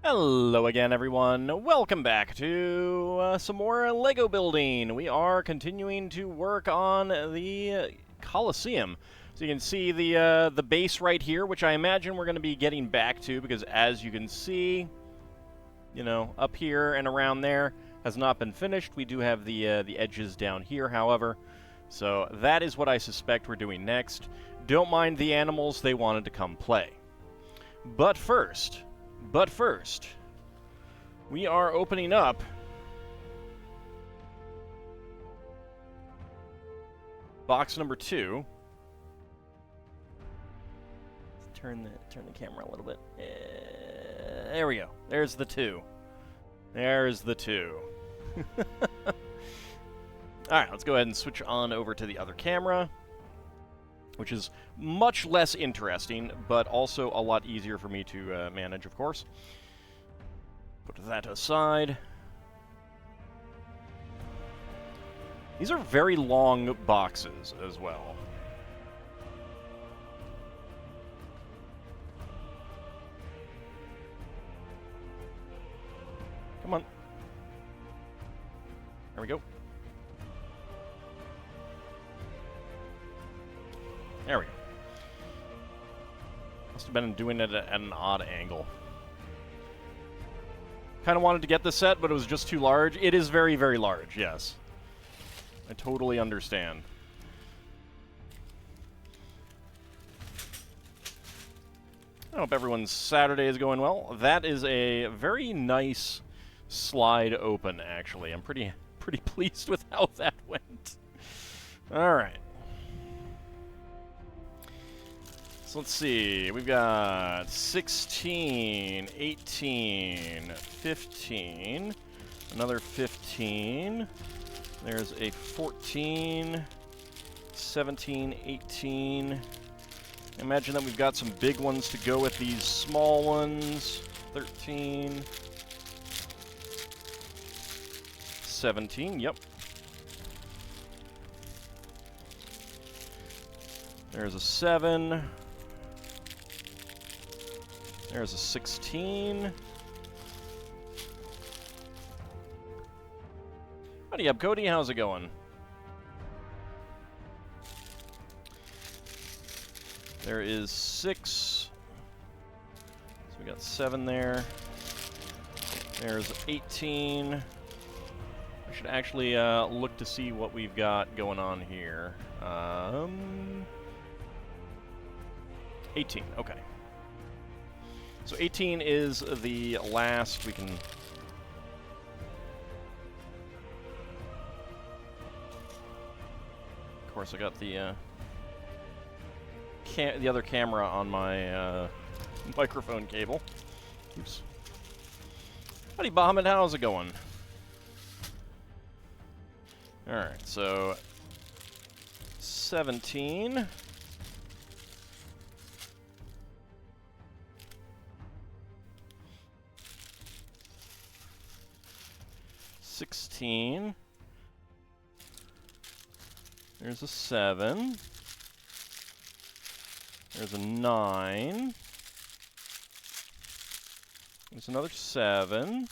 Hello again, everyone. Welcome back to some more Lego building. We are continuing to work on the Colosseum. So you can see the base right here, which I imagine we're going to be getting back to because, as you can see, you know, up here and around there has not been finished. We do have the edges down here, however. So that is what I suspect we're doing next. Don't mind the animals; they wanted to come play. But first, we are opening up box number 2. Let's turn the camera a little bit. There we go. There's the 2. There's the 2. Alright, let's go ahead and switch on over to the other camera, which is much less interesting, but also a lot easier for me to manage, of course. Put that aside. These are very long boxes as well. Come on. There we go. There we go. Must have been doing it at an odd angle. Kind of wanted to get the set, but it was just too large. It is very, very large, yes. I totally understand. I hope everyone's Saturday is going well. That is a very nice slide open, actually. I'm pretty pleased with how that went. All right. Let's see, we've got 16, 18, 15, another 15, there's a 14, 17, 18. Imagine that we've got some big ones to go with these small ones. 13, 17, yep. There's a 7. There's a 16. Howdy up, Cody. How's it going? There is 6. So we got 7 there. There's 18. I should actually look to see what we've got going on here. 18. Okay. So 18 is the last we can... Of course, I got the other camera on my microphone cable. Oops. Howdy, Bahamut. How's it going? Alright, so... 17... 16. There's a 7. There's a 9. There's another 7.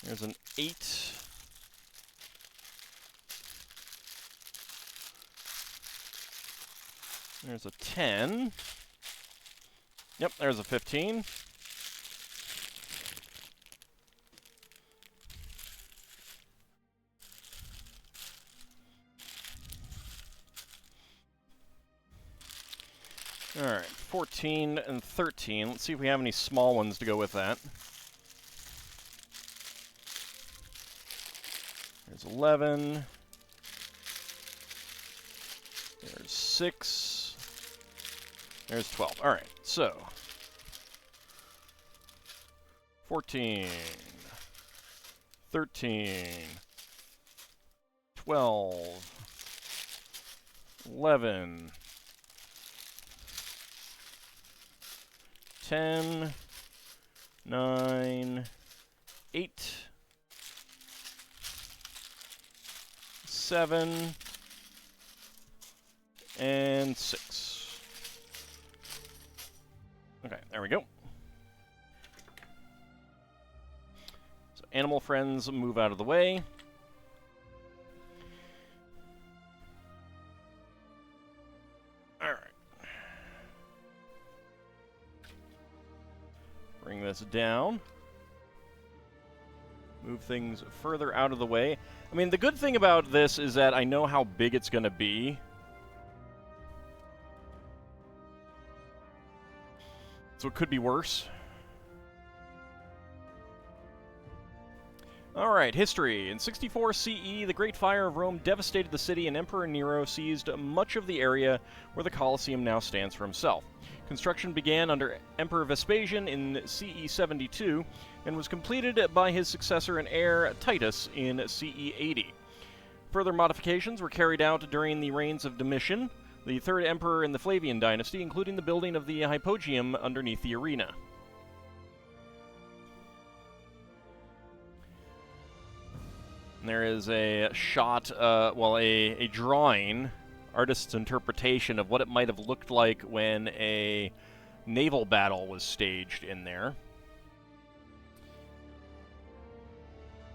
There's an 8. There's a 10. Yep, there's a 15. Alright, 14 and 13. Let's see if we have any small ones to go with that. There's 11. There's 6. There's 12. Alright, so 14, 13, 12, 11, 10, 9, 8, 7, and 6. Okay, there we go. animal friends move out of the way. Alright. Bring this down. Move things further out of the way. I mean, the good thing about this is that I know how big it's going to be. So it could be worse. Alright, history. In 64 CE, the Great Fire of Rome devastated the city, and Emperor Nero seized much of the area where the Colosseum now stands for himself. Construction began under Emperor Vespasian in CE 72 and was completed by his successor and heir Titus in CE 80. Further modifications were carried out during the reigns of Domitian, the third emperor in the Flavian dynasty, including the building of the Hypogeum underneath the arena. There is a shot, a drawing, artist's interpretation of what it might have looked like when a naval battle was staged in there.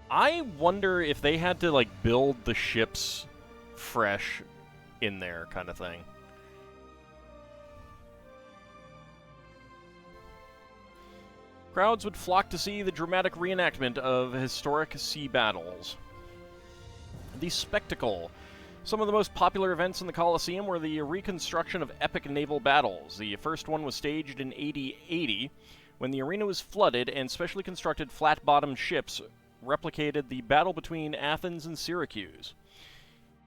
I wonder if they had to, like, build the ships fresh in there, kind of thing. Crowds would flock to see the dramatic reenactment of historic sea battles. The spectacle. Some of the most popular events in the Colosseum were the reconstruction of epic naval battles. The first one was staged in AD 80, when the arena was flooded and specially constructed flat-bottomed ships replicated the battle between Athens and Syracuse.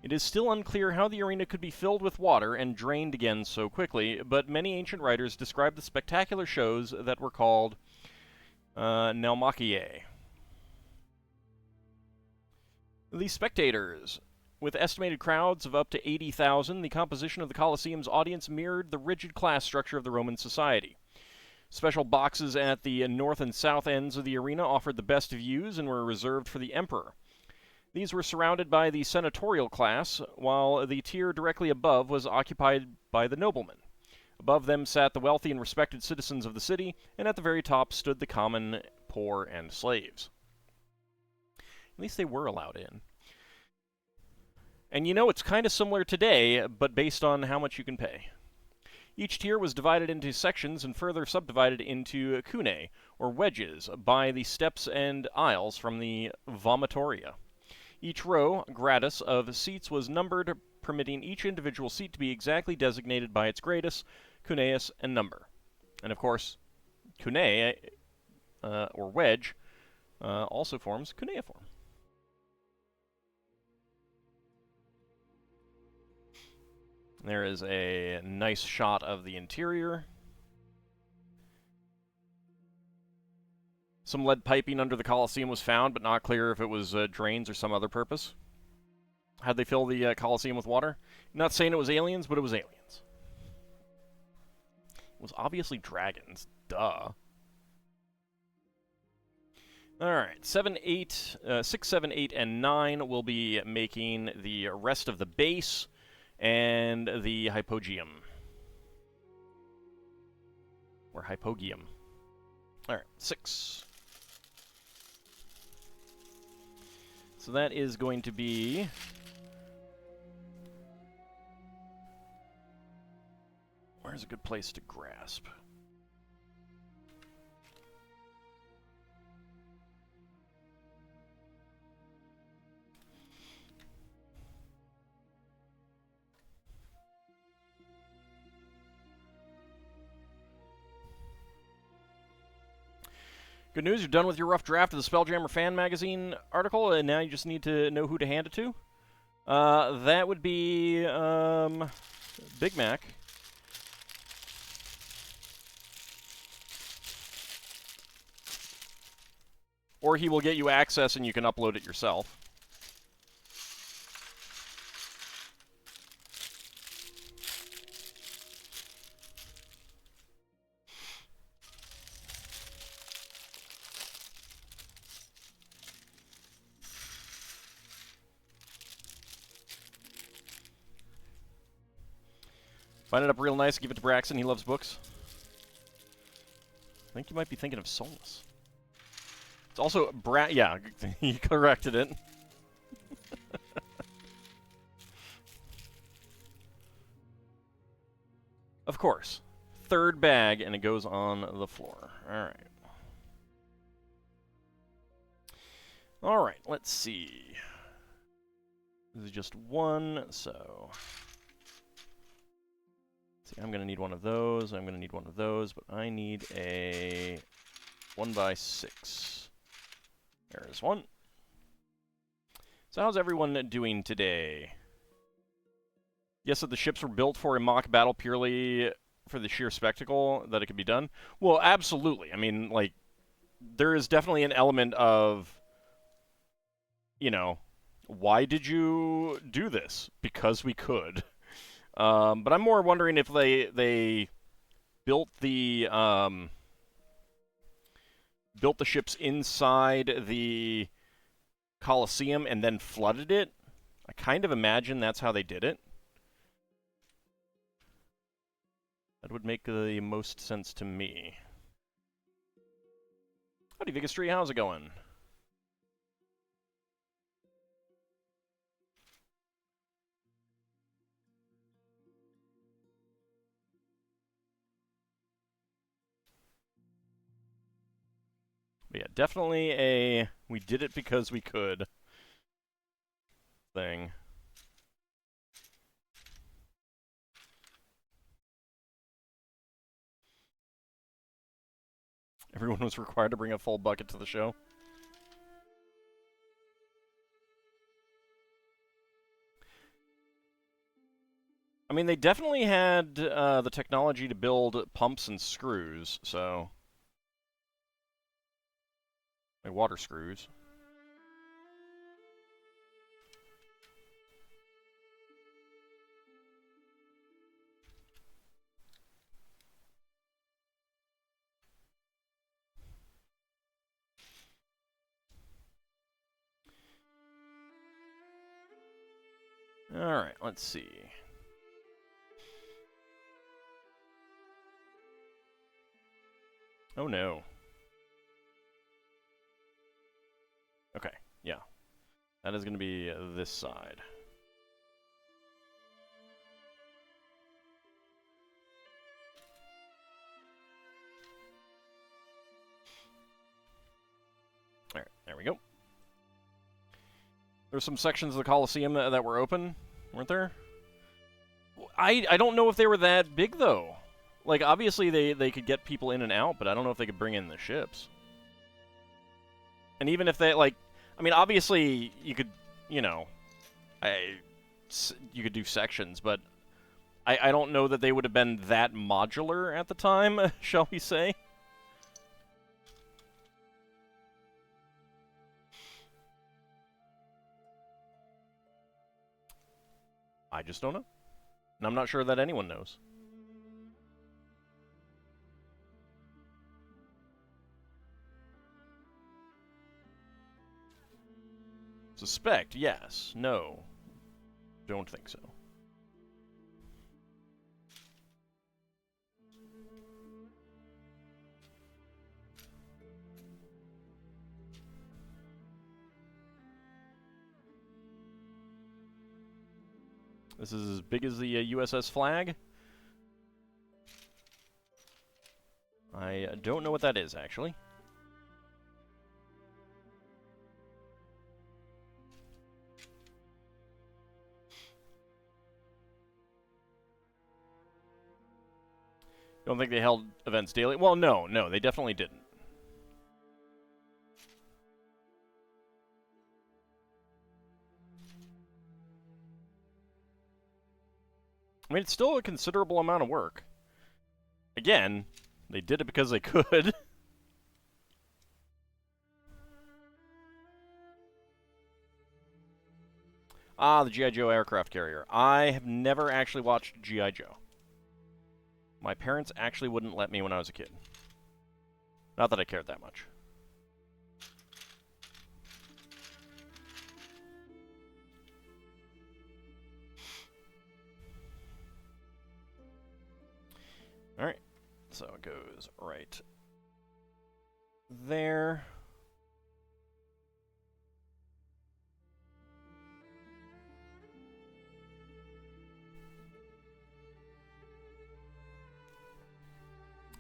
It is still unclear how the arena could be filled with water and drained again so quickly, but many ancient writers describe the spectacular shows that were called Naumachiae. The spectators. With estimated crowds of up to 80,000, the composition of the Colosseum's audience mirrored the rigid class structure of the Roman society. Special boxes at the north and south ends of the arena offered the best views and were reserved for the emperor. These were surrounded by the senatorial class, while the tier directly above was occupied by the noblemen. Above them sat the wealthy and respected citizens of the city, and at the very top stood the common, poor, and slaves. At least they were allowed in. And you know, it's kind of similar today, but based on how much you can pay. Each tier was divided into sections and further subdivided into cunae, or wedges, by the steps and aisles from the vomitoria. Each row, gratis, of seats was numbered, permitting each individual seat to be exactly designated by its gradus, cuneus, and number. And of course, cunae, or wedge, also forms cuneiform. There is a nice shot of the interior. Some lead piping under the Colosseum was found, but not clear if it was drains or some other purpose. How'd they fill the Colosseum with water? Not saying it was aliens, but it was aliens. It was obviously dragons. Duh. Alright, 6, 7, 8, and 9 will be making the rest of the base and the Hypogeum. Or Hypogeum. Alright, 6. So that is going to be... Where's a good place to grasp? Good news, you're done with your rough draft of the Spelljammer Fan Magazine article, and now you just need to know who to hand it to. That would be, Big Mac. Or he will get you access and you can upload it yourself. Find it up real nice, give it to Braxton, he loves books. I think you might be thinking of Solus. It's also yeah, he corrected it. Of course. Third bag, and it goes on the floor. All right. All right, let's see. This is just one, so... See, I'm going to need one of those, I'm going to need one of those, but I need a 1x6. There's one. So how's everyone doing today? Yes, that the ships were built for a mock battle purely for the sheer spectacle that it could be done? Well, absolutely. I mean, like, there is definitely an element of, you know, why did you do this? Because we could. But I'm more wondering if they built the ships inside the Colosseum and then flooded it. I kind of imagine that's how they did it. That would make the most sense to me. Howdy, Vigastry, how's it going? But yeah, definitely a we did it because we could thing. Everyone was required to bring a full bucket to the show. I mean, they definitely had the technology to build pumps and screws, so... Like water screws. Alright, let's see. Oh no. Okay, yeah. That is going to be this side. Alright, there we go. There's some sections of the Colosseum that were open, weren't there? I don't know if they were that big, though. Like, obviously they could get people in and out, but I don't know if they could bring in the ships. And even if they, like... I mean, obviously, you could, you know... you could do sections, but... I don't know that they would have been that modular at the time, shall we say. I just don't know. And I'm not sure that anyone knows. Suspect, yes. No. Don't think so. This is as big as the USS Flag. I don't know what that is, actually. Don't think they held events daily? Well, no, they definitely didn't. I mean, it's still a considerable amount of work. Again, they did it because they could. Ah, the G.I. Joe aircraft carrier. I have never actually watched G.I. Joe. My parents actually wouldn't let me when I was a kid. Not that I cared that much. Alright, so it goes right there.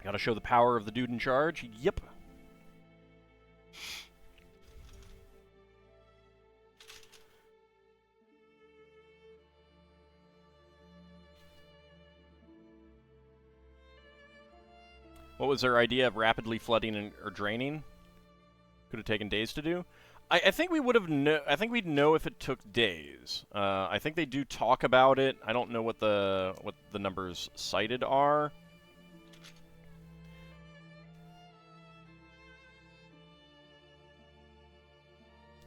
Gotta show the power of the dude in charge. Yep. What was their idea of rapidly flooding or draining? Could have taken days to do. I think we would have. I think we'd know if it took days. I think they do talk about it. I don't know what the numbers cited are.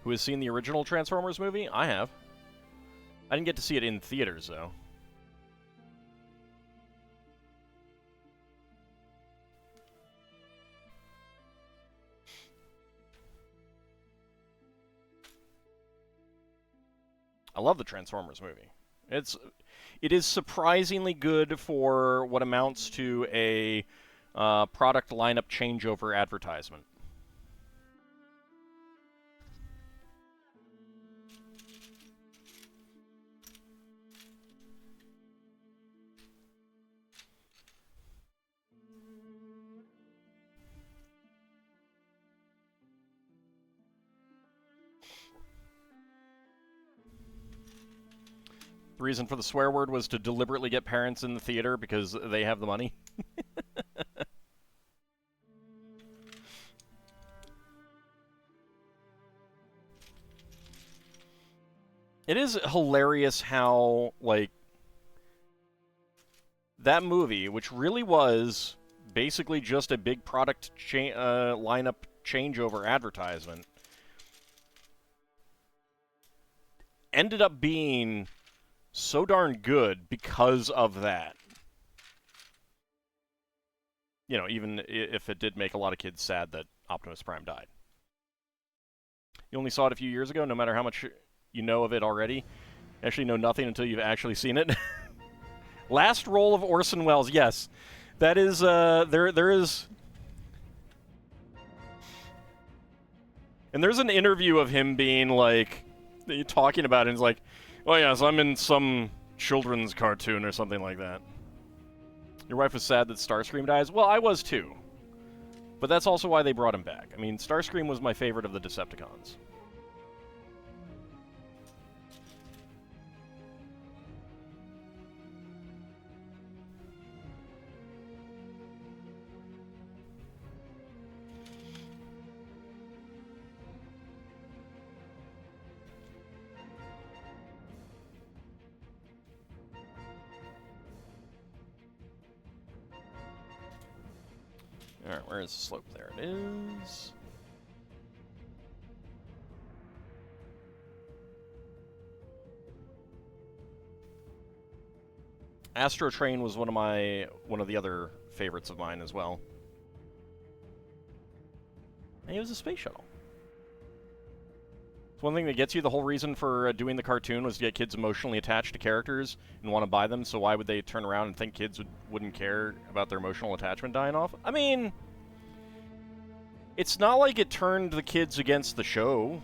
Who has seen the original Transformers movie? I have. I didn't get to see it in theaters though. I love the Transformers movie. It is surprisingly good for what amounts to a product lineup changeover advertisement. The reason for the swear word was to deliberately get parents in the theater because they have the money. It is hilarious how, like, that movie, which really was basically just a big product lineup changeover advertisement, ended up being so darn good because of that. You know, even if it did make a lot of kids sad that Optimus Prime died. You only saw it a few years ago, no matter how much you know of it already. You actually know nothing until you've actually seen it. Last role of Orson Welles, yes. That is, there is... And there's an interview of him being, like, talking about it, and he's like, oh yes, I'm in some children's cartoon or something like that. Your wife was sad that Starscream dies? Well, I was too. But that's also why they brought him back. I mean, Starscream was my favorite of the Decepticons. Alright, where is the slope? There it is. Astro Train was one of the other favorites of mine as well. And it was a space shuttle. It's one thing that gets you. The whole reason for doing the cartoon was to get kids emotionally attached to characters and want to buy them, so why would they turn around and think kids wouldn't care about their emotional attachment dying off? I mean, it's not like it turned the kids against the show.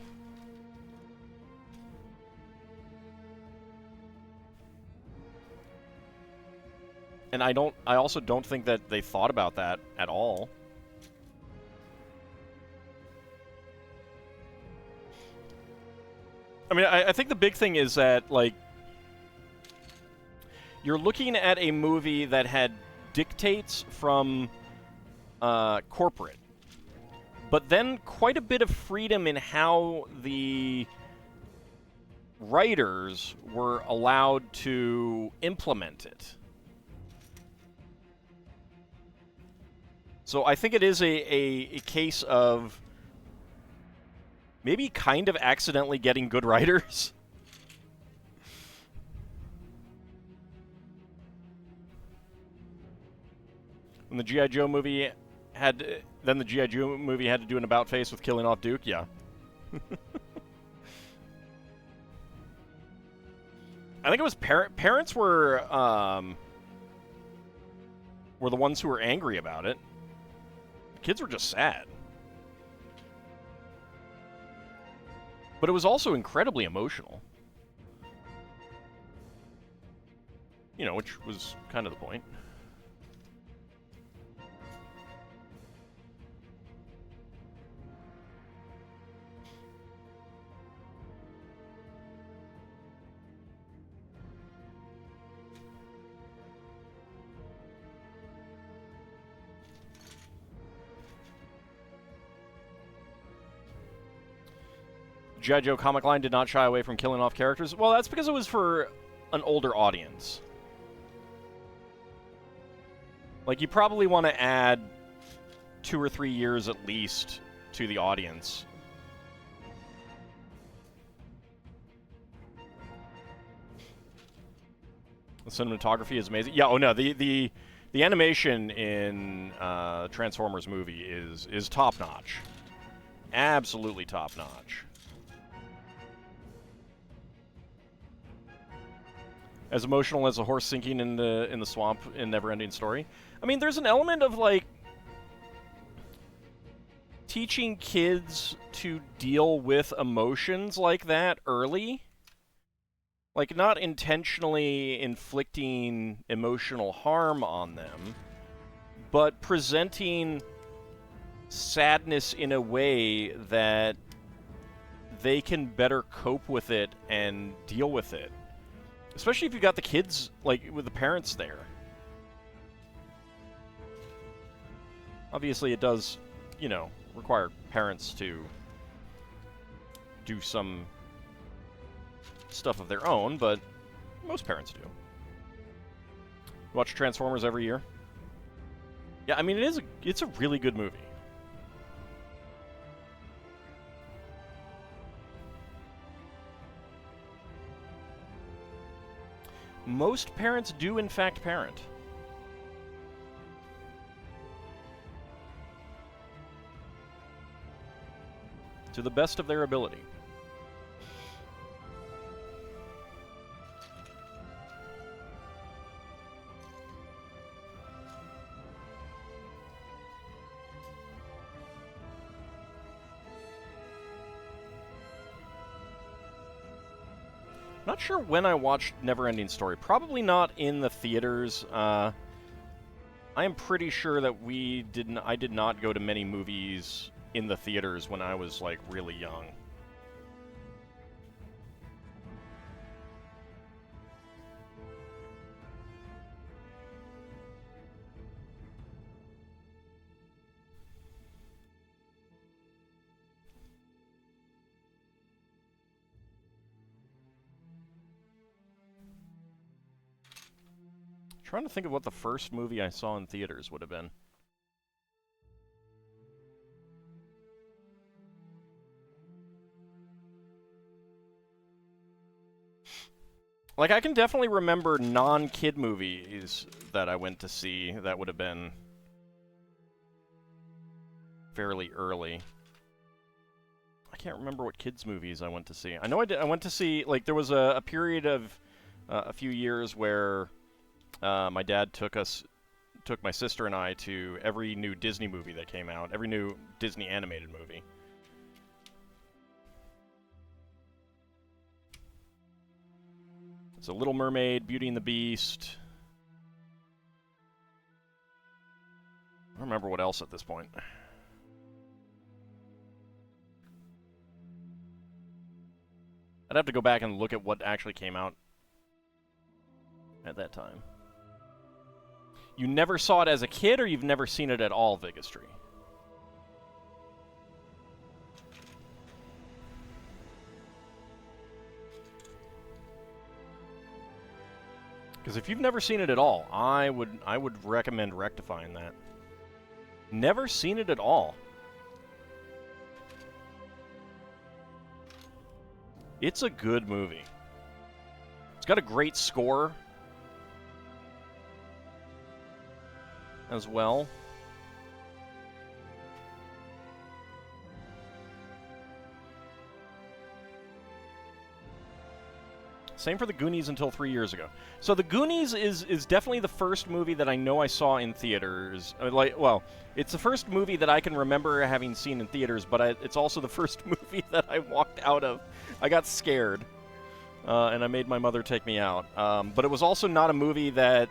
And I also don't think that they thought about that at all. I mean, I think the big thing is that, like, you're looking at a movie that had dictates from corporate, but then quite a bit of freedom in how the writers were allowed to implement it. So I think it is a case of maybe kind of accidentally getting good writers. When the G.I. Joe movie had... Then the G.I. Joe movie had to do an about-face with killing off Duke? Yeah. I think it was parents were the ones who were angry about it. Kids were just sad. But it was also incredibly emotional. You know, which was kind of the point. G.I. Joe comic line did not shy away from killing off characters. Well, that's because it was for an older audience. Like, you probably want to add 2 or 3 years at least to the audience. The cinematography is amazing. Yeah, oh no, the animation in Transformers movie is top-notch. Absolutely top-notch. As emotional as a horse sinking in the swamp in Neverending Story. I mean, there's an element of, like, teaching kids to deal with emotions like that early. Like, not intentionally inflicting emotional harm on them, but presenting sadness in a way that they can better cope with it and deal with it. Especially if you've got the kids, like, with the parents there. Obviously, it does, you know, require parents to do some stuff of their own, but most parents do. Watch Transformers every year? Yeah, I mean, it's a really good movie. Most parents do, in fact, parent. To the best of their ability. Not sure when I watched Neverending Story. Probably not in the theaters. I am pretty sure that I did not go to many movies in the theaters when I was, like, really young. Trying to think of what the first movie I saw in theaters would have been. Like, I can definitely remember non-kid movies that I went to see that would have been fairly early. I can't remember what kids' movies I went to see. I know I did. I went to see, like, there was a period of a few years where my dad took my sister and I to every new Disney movie that came out, every new Disney animated movie. So Little Mermaid, Beauty and the Beast. I don't remember what else at this point. I'd have to go back and look at what actually came out at that time. You never saw it as a kid, or you've never seen it at all, Vigastry? Because if you've never seen it at all, I would recommend rectifying that. Never seen it at all. It's a good movie. It's got a great score as well. Same for The Goonies until 3 years ago. So The Goonies is definitely the first movie that I know I saw in theaters. Well, it's the first movie that I can remember having seen in theaters, but it's also the first movie that I walked out of. I got scared, and I made my mother take me out. But it was also not a movie that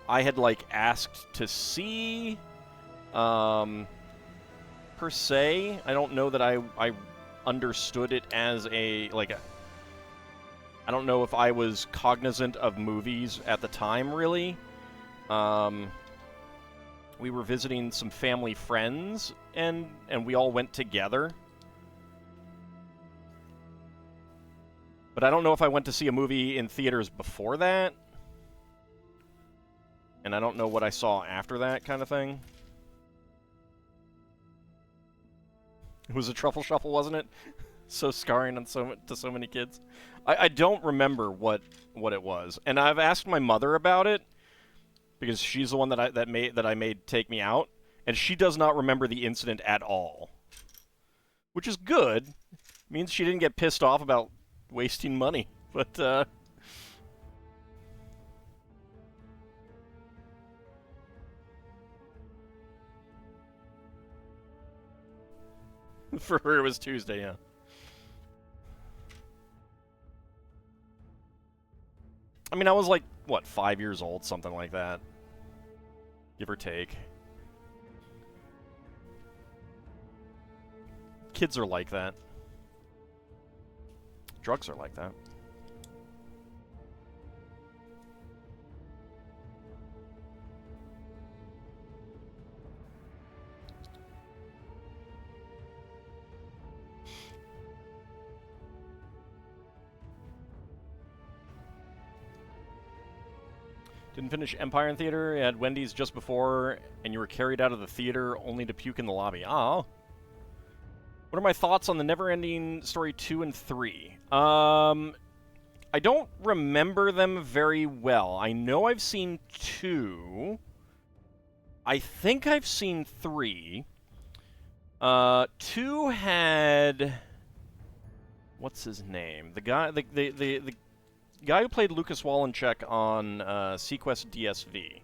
I had, like, asked to see, per se. I don't know that I understood it as a, like, I don't know if I was cognizant of movies at the time, really. We were visiting some family friends, and we all went together. But I don't know if I went to see a movie in theaters before that. And I don't know what I saw after that kind of thing. It was a truffle shuffle, wasn't it? So scarring on to so many kids. I don't remember what it was. And I've asked my mother about it because she's the one that I made take me out, and she does not remember the incident at all. Which is good. Means she didn't get pissed off about wasting money. But for her it was Tuesday, yeah. I mean, I was like, what, 5 years old, something like that. Give or take. Kids are like that. Drugs are like that. Didn't finish Empire in theater. You had Wendy's just before, and you were carried out of the theater only to puke in the lobby. Ah. What are my thoughts on the Neverending Story 2 and 3? I don't remember them very well. I know I've seen 2. I think I've seen 3. 2 had... What's his name? The guy... The guy who played Lucas Wallencheck on Sequest DSV.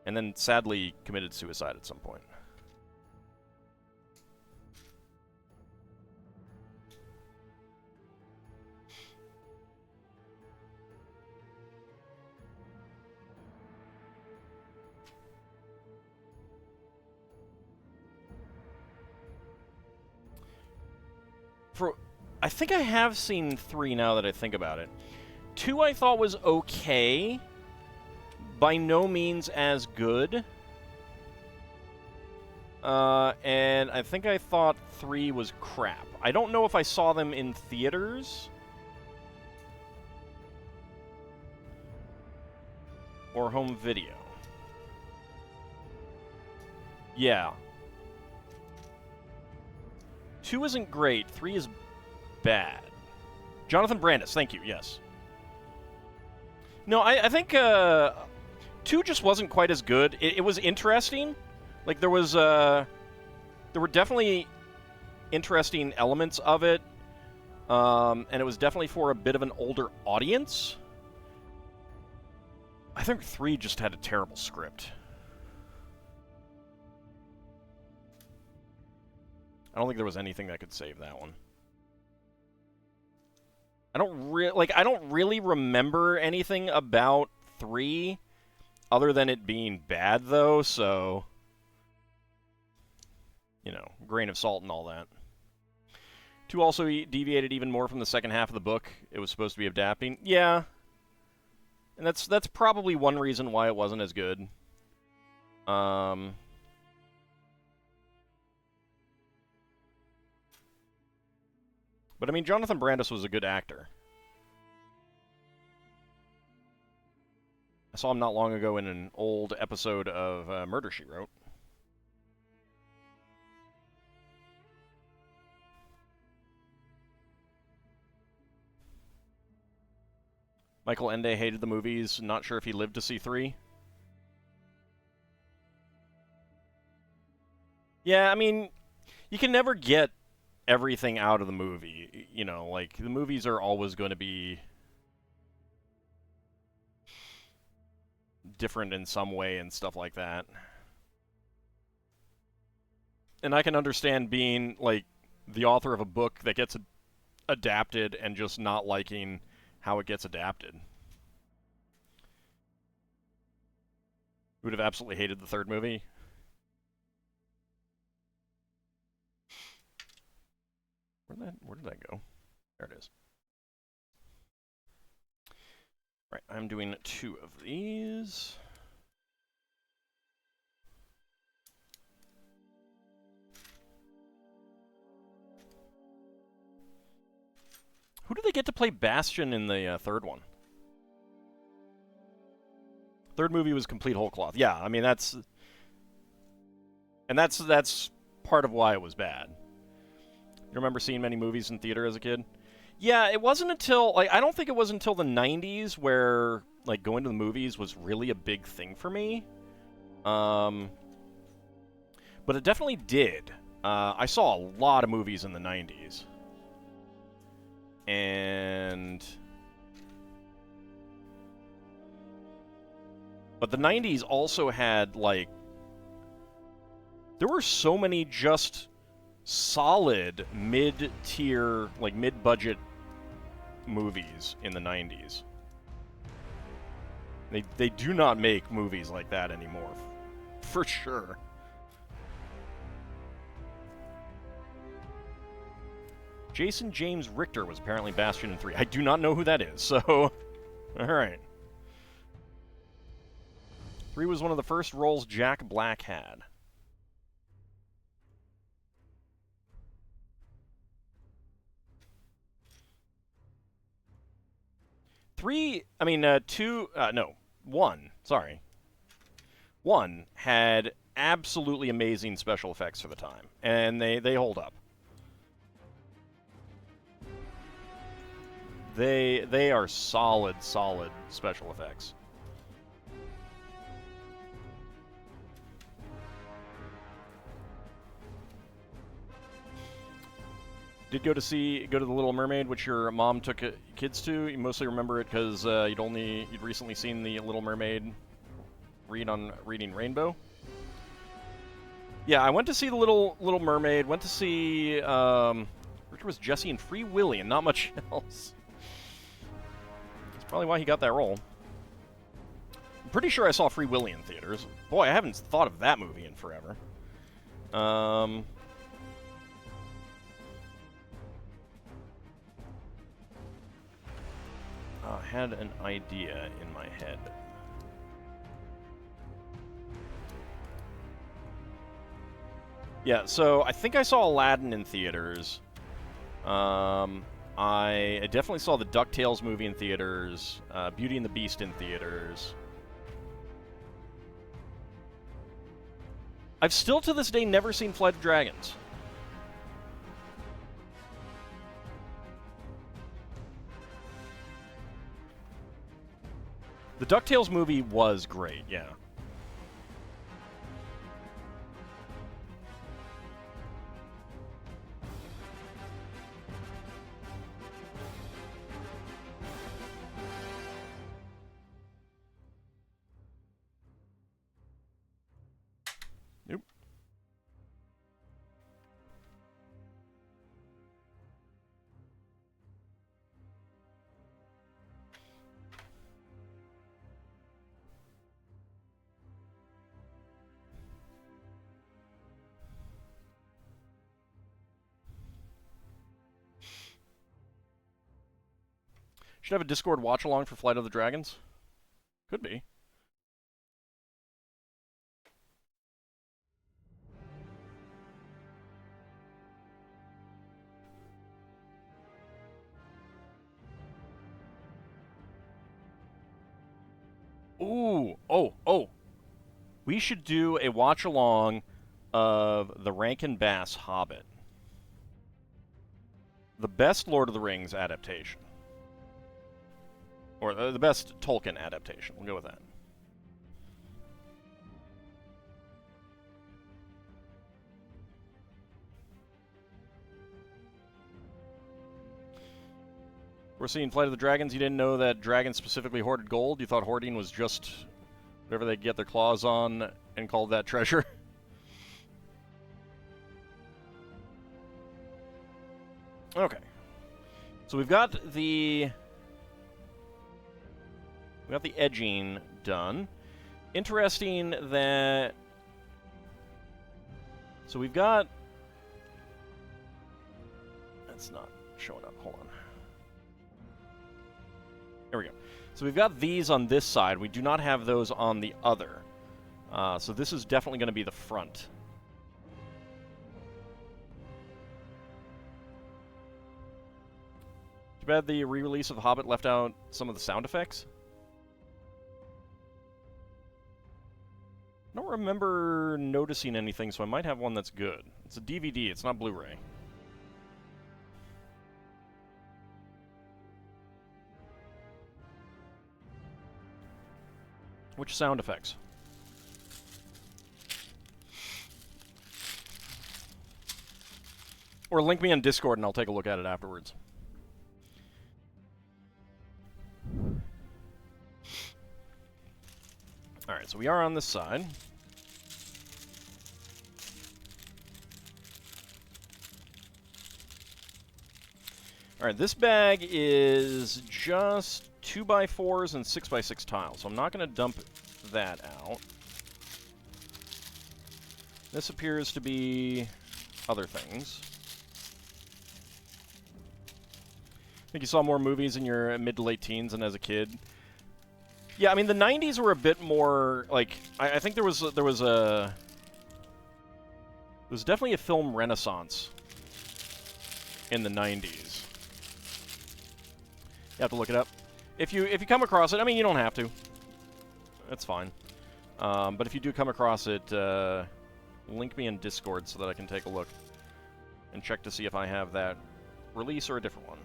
And then sadly committed suicide at some point. I think I have seen 3 now that I think about it. 2 I thought was okay. By no means as good. And I think I thought 3 was crap. I don't know if I saw them in theaters. Or home video. Yeah. 2 isn't great. 3 is bad. Jonathan Brandis, thank you, yes. No, I think 2 just wasn't quite as good. It was interesting. Like, there were definitely interesting elements of it. And it was definitely for a bit of an older audience. I think 3 just had a terrible script. I don't think there was anything that could save that one. I don't really remember anything about 3 other than it being bad, though, so... You know, grain of salt and all that. 2 also deviated even more from the second half of the book it was supposed to be adapting. Yeah. And that's probably one reason why it wasn't as good. But, I mean, Jonathan Brandis was a good actor. I saw him not long ago in an old episode of Murder, She Wrote. Michael Ende hated the movies. Not sure if he lived to see 3. Yeah, I mean, you can never get everything out of the movie. You know, like, the movies are always going to be different in some way and stuff like that. And I can understand being, like, the author of a book that gets adapted and just not liking how it gets adapted. Would have absolutely hated the 3rd movie. Where did that go? There it is. Right, I'm doing 2 of these. Who do they get to play Bastion in the third one? Third movie was complete whole cloth. Yeah, I mean, that's part of why it was bad. You remember seeing many movies in theater as a kid? Yeah, it wasn't until, like, I don't think it was until the 90s where, like, going to the movies was really a big thing for me. But it definitely did. I saw a lot of movies in the 90s. But the 90s also had, like, there were so many just solid mid-tier, like, mid-budget movies in the 90s. They do not make movies like that anymore, for sure. Jason James Richter was apparently Bastion in 3. I do not know who that is, so... Alright. 3 was one of the first roles Jack Black had. One, sorry. 1 had absolutely amazing special effects for the time, and they hold up. They are solid special effects. Did go to the Little Mermaid, which your mom took kids to. You mostly remember it because you'd recently seen the Little Mermaid Reading Rainbow. Yeah, I went to see the Little Mermaid. Went to see Richard was Jesse and Free Willy, and not much else. That's probably why he got that role. I'm pretty sure I saw Free Willy in theaters. Boy, I haven't thought of that movie in forever. I had an idea in my head. Yeah, so I think I saw Aladdin in theaters. I definitely saw the DuckTales movie in theaters, Beauty and the Beast in theaters. I've still to this day never seen Flight of Dragons. The DuckTales movie was great, yeah. Nope. Should have a Discord watch-along for Flight of the Dragons? Could be. Ooh, oh. We should do a watch-along of the Rankin Bass Hobbit. The best Lord of the Rings adaptation. Or the best Tolkien adaptation. We'll go with that. We're seeing Flight of the Dragons. You didn't know that dragons specifically hoarded gold? You thought hoarding was just whatever they get their claws on and called that treasure? Okay. So we've got the edging done. Interesting that... So we've got... That's not showing up. Hold on. There we go. So we've got these on this side. We do not have those on the other. So this is definitely going to be the front. Too bad the re-release of The Hobbit left out some of the sound effects. I don't remember noticing anything, so I might have one that's good. It's a DVD, it's not Blu-ray. Which sound effects? Or link me on Discord and I'll take a look at it afterwards. Alright, so we are on this side. Alright, this bag is just 2x4s and 6x6 tiles, so I'm not going to dump that out. This appears to be other things. I think you saw more movies in your mid to late teens than as a kid. Yeah, I mean, the 90s were a bit more, like, I think there was definitely a film renaissance in the 90s. You have to look it up. If you come across it, I mean, you don't have to. That's fine. But if you do come across it, link me in Discord so that I can take a look and check to see if I have that release or a different one.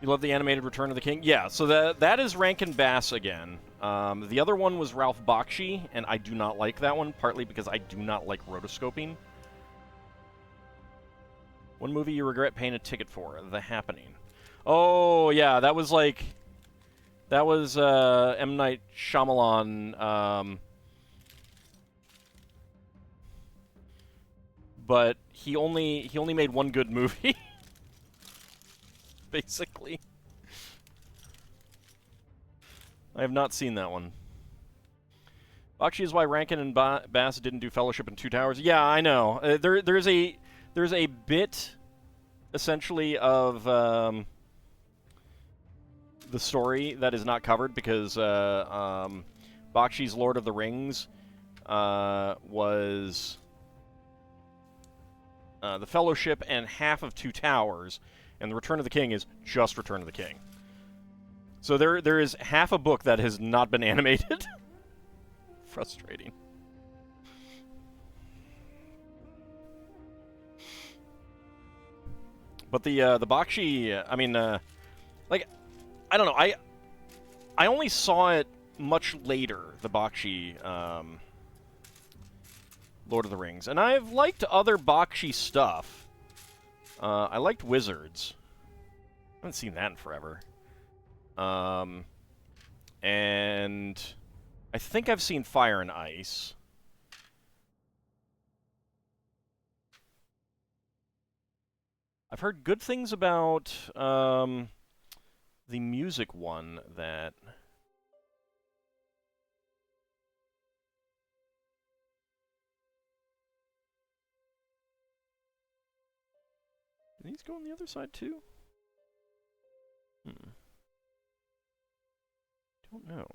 You love the animated Return of the King? Yeah, so that is Rankin Bass again. The other one was Ralph Bakshi, and I do not like that one, partly because I do not like rotoscoping. One movie you regret paying a ticket for? The Happening. Oh, yeah, that was like... That was M. Night Shyamalan, but he only made one good movie. Basically. I have not seen that one. Bakshi is why Rankin and Bass didn't do Fellowship in Two Towers. Yeah, I know. There's a bit, essentially, of the story that is not covered because Bakshi's Lord of the Rings was the Fellowship and half of Two Towers. And the Return of the King is just Return of the King. So there is half a book that has not been animated. Frustrating. But the Bakshi, I mean, like, I don't know. I only saw it much later, the Bakshi Lord of the Rings, and I've liked other Bakshi stuff. I liked Wizards. I haven't seen that in forever. And I think I've seen Fire and Ice. I've heard good things about the music one that... Did these go on the other side, too? Don't know.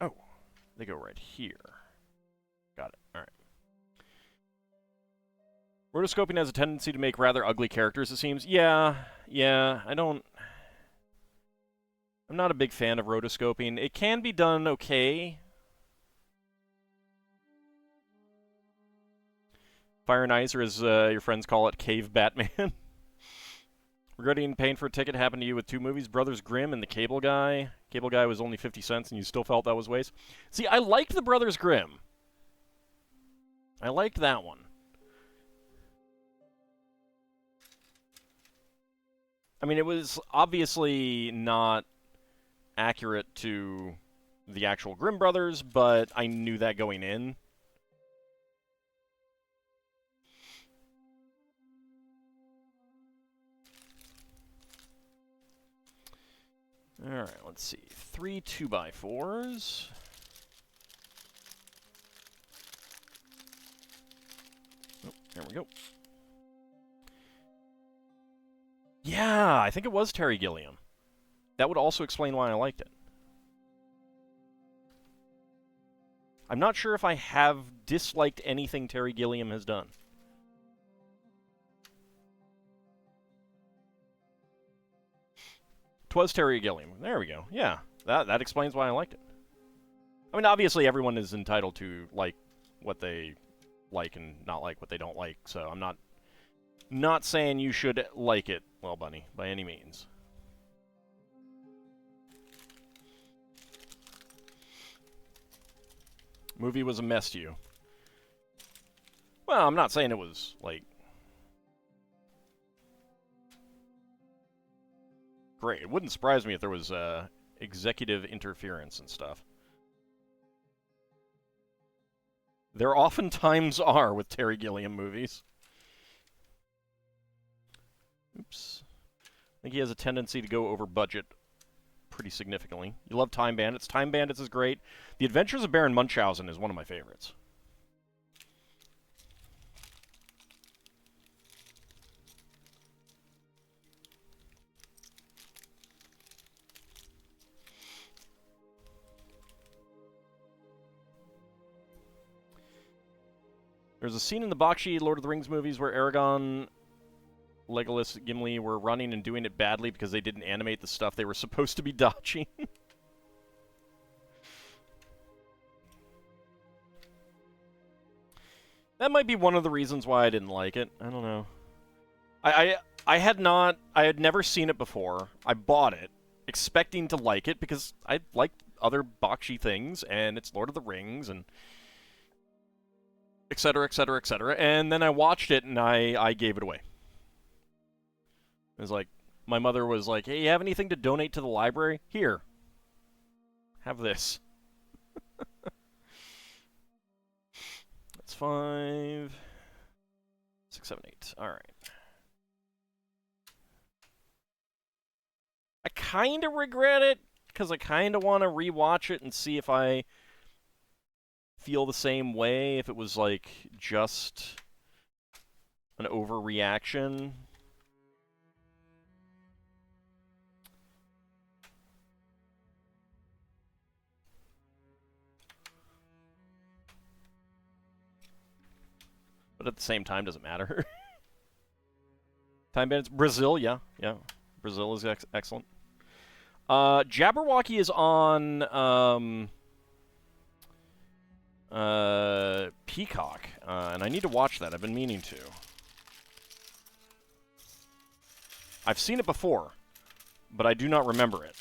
Oh, they go right here. Got it. All right. Rotoscoping has a tendency to make rather ugly characters, it seems. Yeah, I'm not a big fan of rotoscoping. It can be done okay. Fire and Ice, or as your friends call it, Cave Batman. Regretting paying for a ticket happened to you with two movies, Brothers Grimm and The Cable Guy. Cable Guy was only 50 cents and you still felt that was waste. See, I liked The Brothers Grimm. I liked that one. I mean, it was obviously not accurate to the actual Grimm brothers, but I knew that going in. Alright, let's see. 3 2x4s. Oh, there we go. Yeah, I think it was Terry Gilliam. That would also explain why I liked it. I'm not sure if I have disliked anything Terry Gilliam has done. Twas Terry Gilliam. There we go. Yeah, that explains why I liked it. I mean, obviously everyone is entitled to like what they like and not like what they don't like, so I'm not saying you should like it, well, Bunny, by any means. Movie was a mess to you. Well, I'm not saying it was, like, great. It wouldn't surprise me if there was executive interference and stuff. There oftentimes are with Terry Gilliam movies. Oops. I think he has a tendency to go over budget pretty significantly. You love Time Bandits. Time Bandits is great. The Adventures of Baron Munchausen is one of my favorites. There's a scene in the Bakshi Lord of the Rings movies where Aragorn, Legolas, Gimli were running and doing it badly because they didn't animate the stuff they were supposed to be dodging. That might be one of the reasons why I didn't like it. I don't know. I had never seen it before. I bought it expecting to like it because I like other Bakshi things and it's Lord of the Rings and etc., etc., etc. And then I watched it and I gave it away. It was like, my mother was like, hey, you have anything to donate to the library? Here. Have this. That's 5, 6, 7, 8. All right. I kind of regret it because I kind of want to rewatch it and see if I feel the same way, if it was like just an overreaction. But at the same time, doesn't matter. Time Bandits. Brazil, yeah. Brazil is excellent. Jabberwocky is on Peacock, and I need to watch that. I've been meaning to. I've seen it before, but I do not remember it.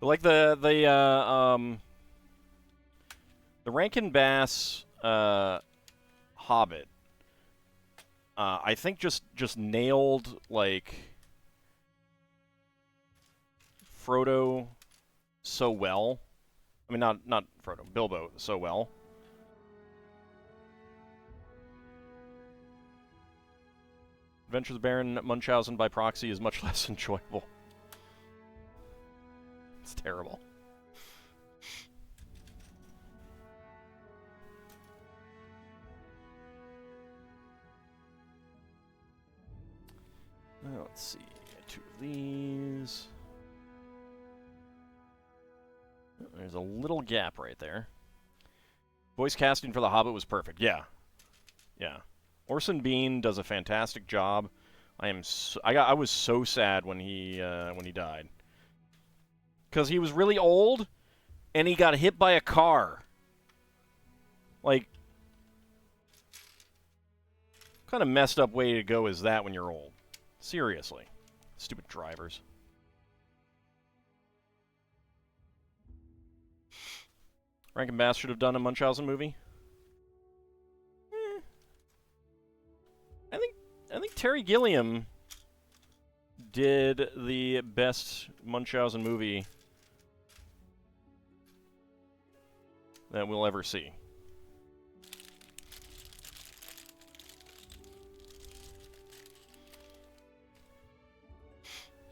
But like the Rankin Bass Hobbit, I think just nailed like Frodo so well. I mean, not Frodo, Bilbo so well. Adventures of Baron Munchausen by proxy is much less enjoyable. It's terrible. Let's see, 2 of these. There's a little gap right there. Voice casting for The Hobbit was perfect. Yeah. Orson Bean does a fantastic job. I was so sad when he died. Because he was really old, and he got hit by a car. Like, what kind of messed up way to go is that when you're old? Seriously. Stupid drivers. Rankin Bass should have done a Munchausen movie. I think Terry Gilliam did the best Munchausen movie that we'll ever see.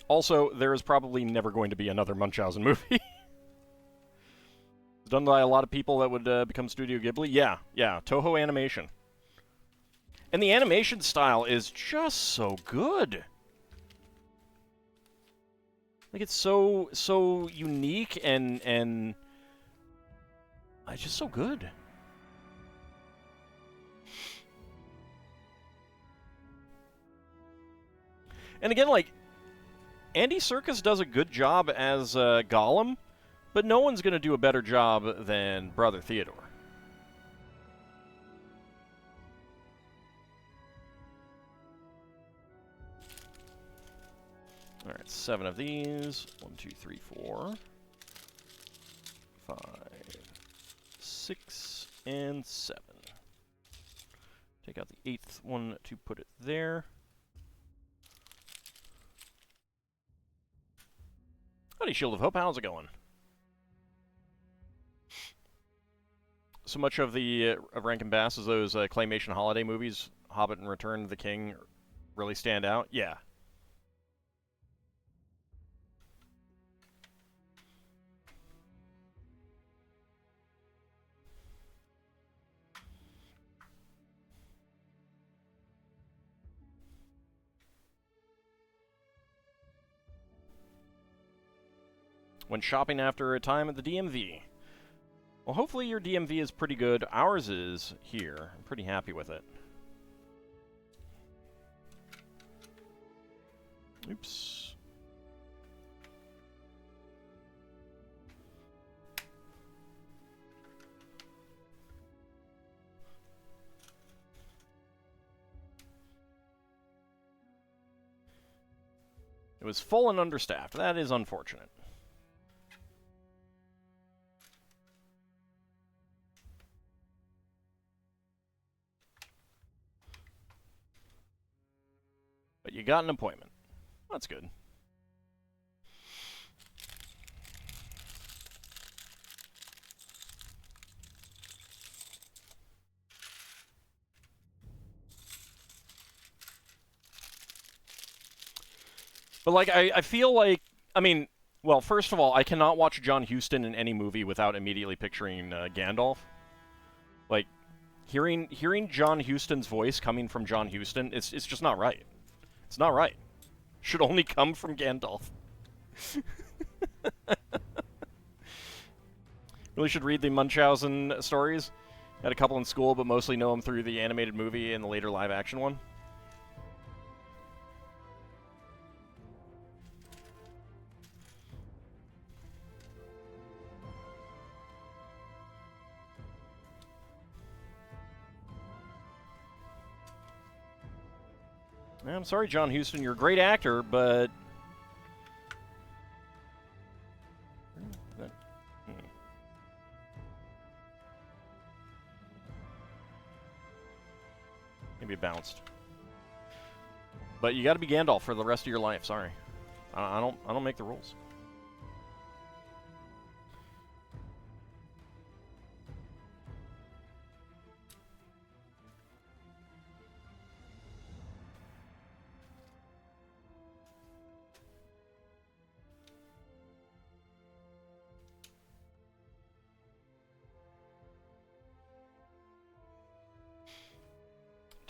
Also, there is probably never going to be another Munchausen movie. Done by a lot of people that would become Studio Ghibli. Yeah, yeah, Toho Animation. And the animation style is just so good. Like, it's so unique and it's just so good. And again, like, Andy Serkis does a good job as Gollum, but no one's going to do a better job than Brother Theodore. All right, 7 of these. 1, 2, 3, 4, 5, 6, and 7. Take out the 8th one to put it there. Howdy, Shield of Hope. How's it going? So much of the of Rankin Bass is those claymation holiday movies, Hobbit and Return of the King, really stand out. Yeah. When shopping after a time at the DMV. Well, hopefully your DMV is pretty good. Ours is here. I'm pretty happy with it. Oops. It was full and understaffed. That is unfortunate. But you got an appointment. That's good. But, like, I feel like, I mean, well, first of all, I cannot watch John Huston in any movie without immediately picturing Gandalf. Like, hearing John Huston's voice coming from John Huston, it's just not right. It's not right. Should only come from Gandalf. Really should read the Munchausen stories. Had a couple in school, but mostly know them through the animated movie and the later live-action one. 'm sorry, John Huston. You're a great actor, but... Maybe it bounced. But you got to be Gandalf for the rest of your life. Sorry, I don't make the rules.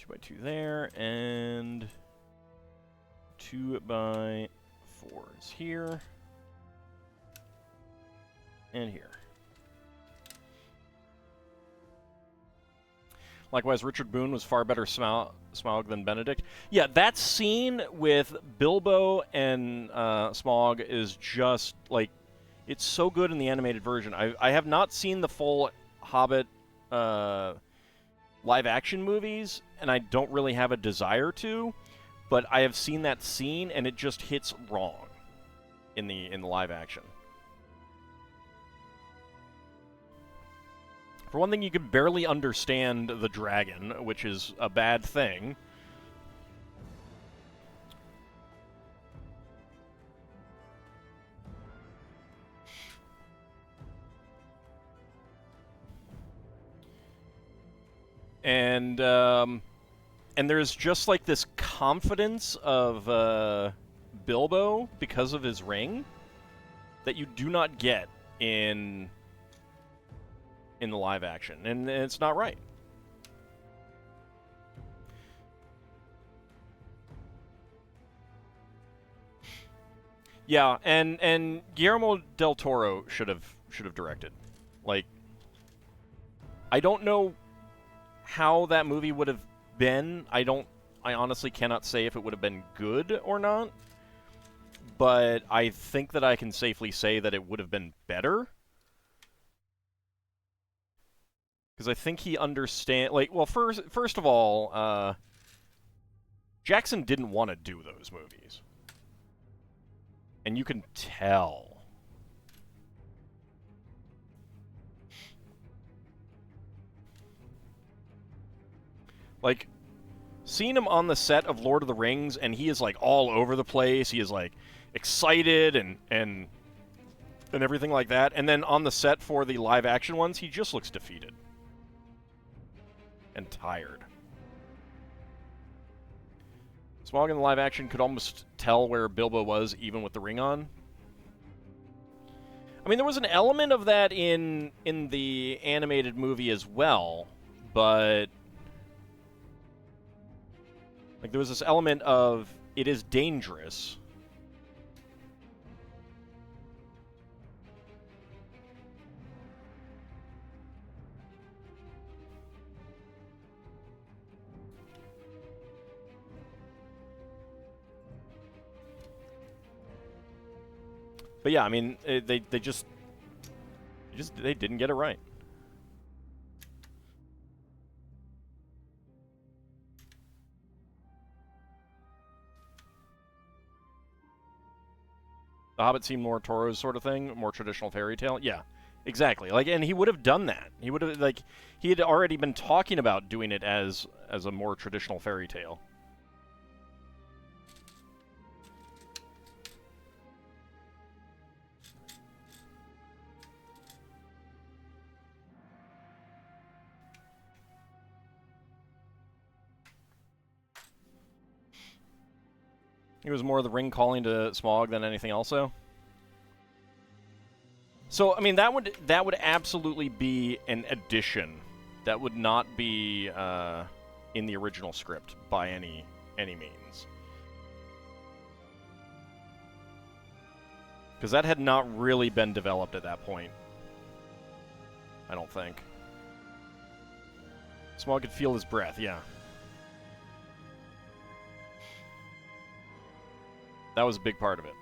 By 2 there, and 2 by 4s here, and here. Likewise, Richard Boone was far better Smaug than Benedict. Yeah, that scene with Bilbo and Smaug is just, like, it's so good in the animated version. I have not seen the full Hobbit live-action movies, and I don't really have a desire to, but I have seen that scene, and it just hits wrong in the live-action. For one thing, you can barely understand the dragon, which is a bad thing. And there's just like this confidence of Bilbo because of his ring that you do not get in in the live action, and it's not right. Yeah, and Guillermo del Toro should have directed. Like, I don't know how that movie would have been. I honestly cannot say if it would have been good or not. But I think that I can safely say that it would have been better. Because I think he understands... Like, well, first of all, Jackson didn't want to do those movies. And you can tell. Like, seeing him on the set of Lord of the Rings, and he is, like, all over the place. He is, like, excited and everything like that. And then on the set for the live-action ones, he just looks defeated. And tired. Smaug in the live-action could almost tell where Bilbo was, even with the ring on. I mean, there was an element of that in the animated movie as well, but... Like, there was this element of, it is dangerous. But yeah, I mean, they didn't get it right. The Hobbit seemed more Toro's sort of thing, more traditional fairy tale. Yeah, exactly. Like, and he would have done that. He would have, like, he had already been talking about doing it as a more traditional fairy tale. It was more the ring calling to Smaug than anything else, though. So, I mean, that would absolutely be an addition. That would not be in the original script by any means. Because that had not really been developed at that point. I don't think. Smaug could feel his breath, yeah. That was a big part of it.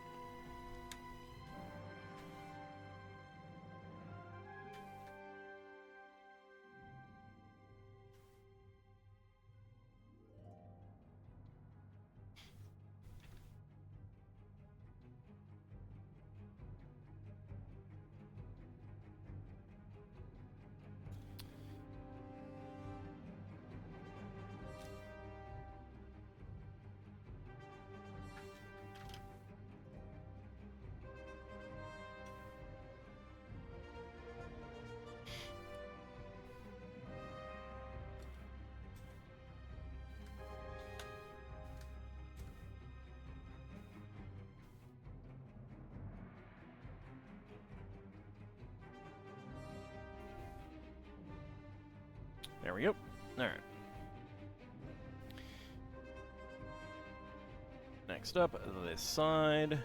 There we go. Alright. Next up, this side.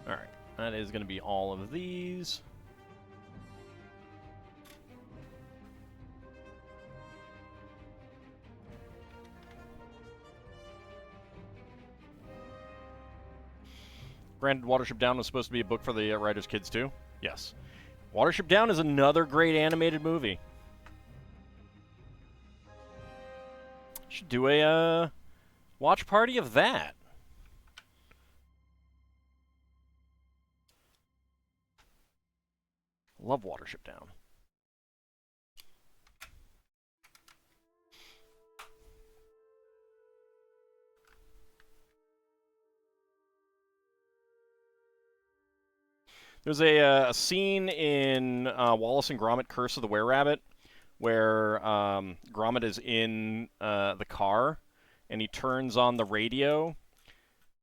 Alright, that is going to be all of these. Granted, Watership Down was supposed to be a book for the writer's kids too. Yes. Watership Down is another great animated movie. Should do a watch party of that. Love Watership Down. There's a scene in Wallace and Gromit: Curse of the Were-Rabbit where Gromit is in the car, and he turns on the radio,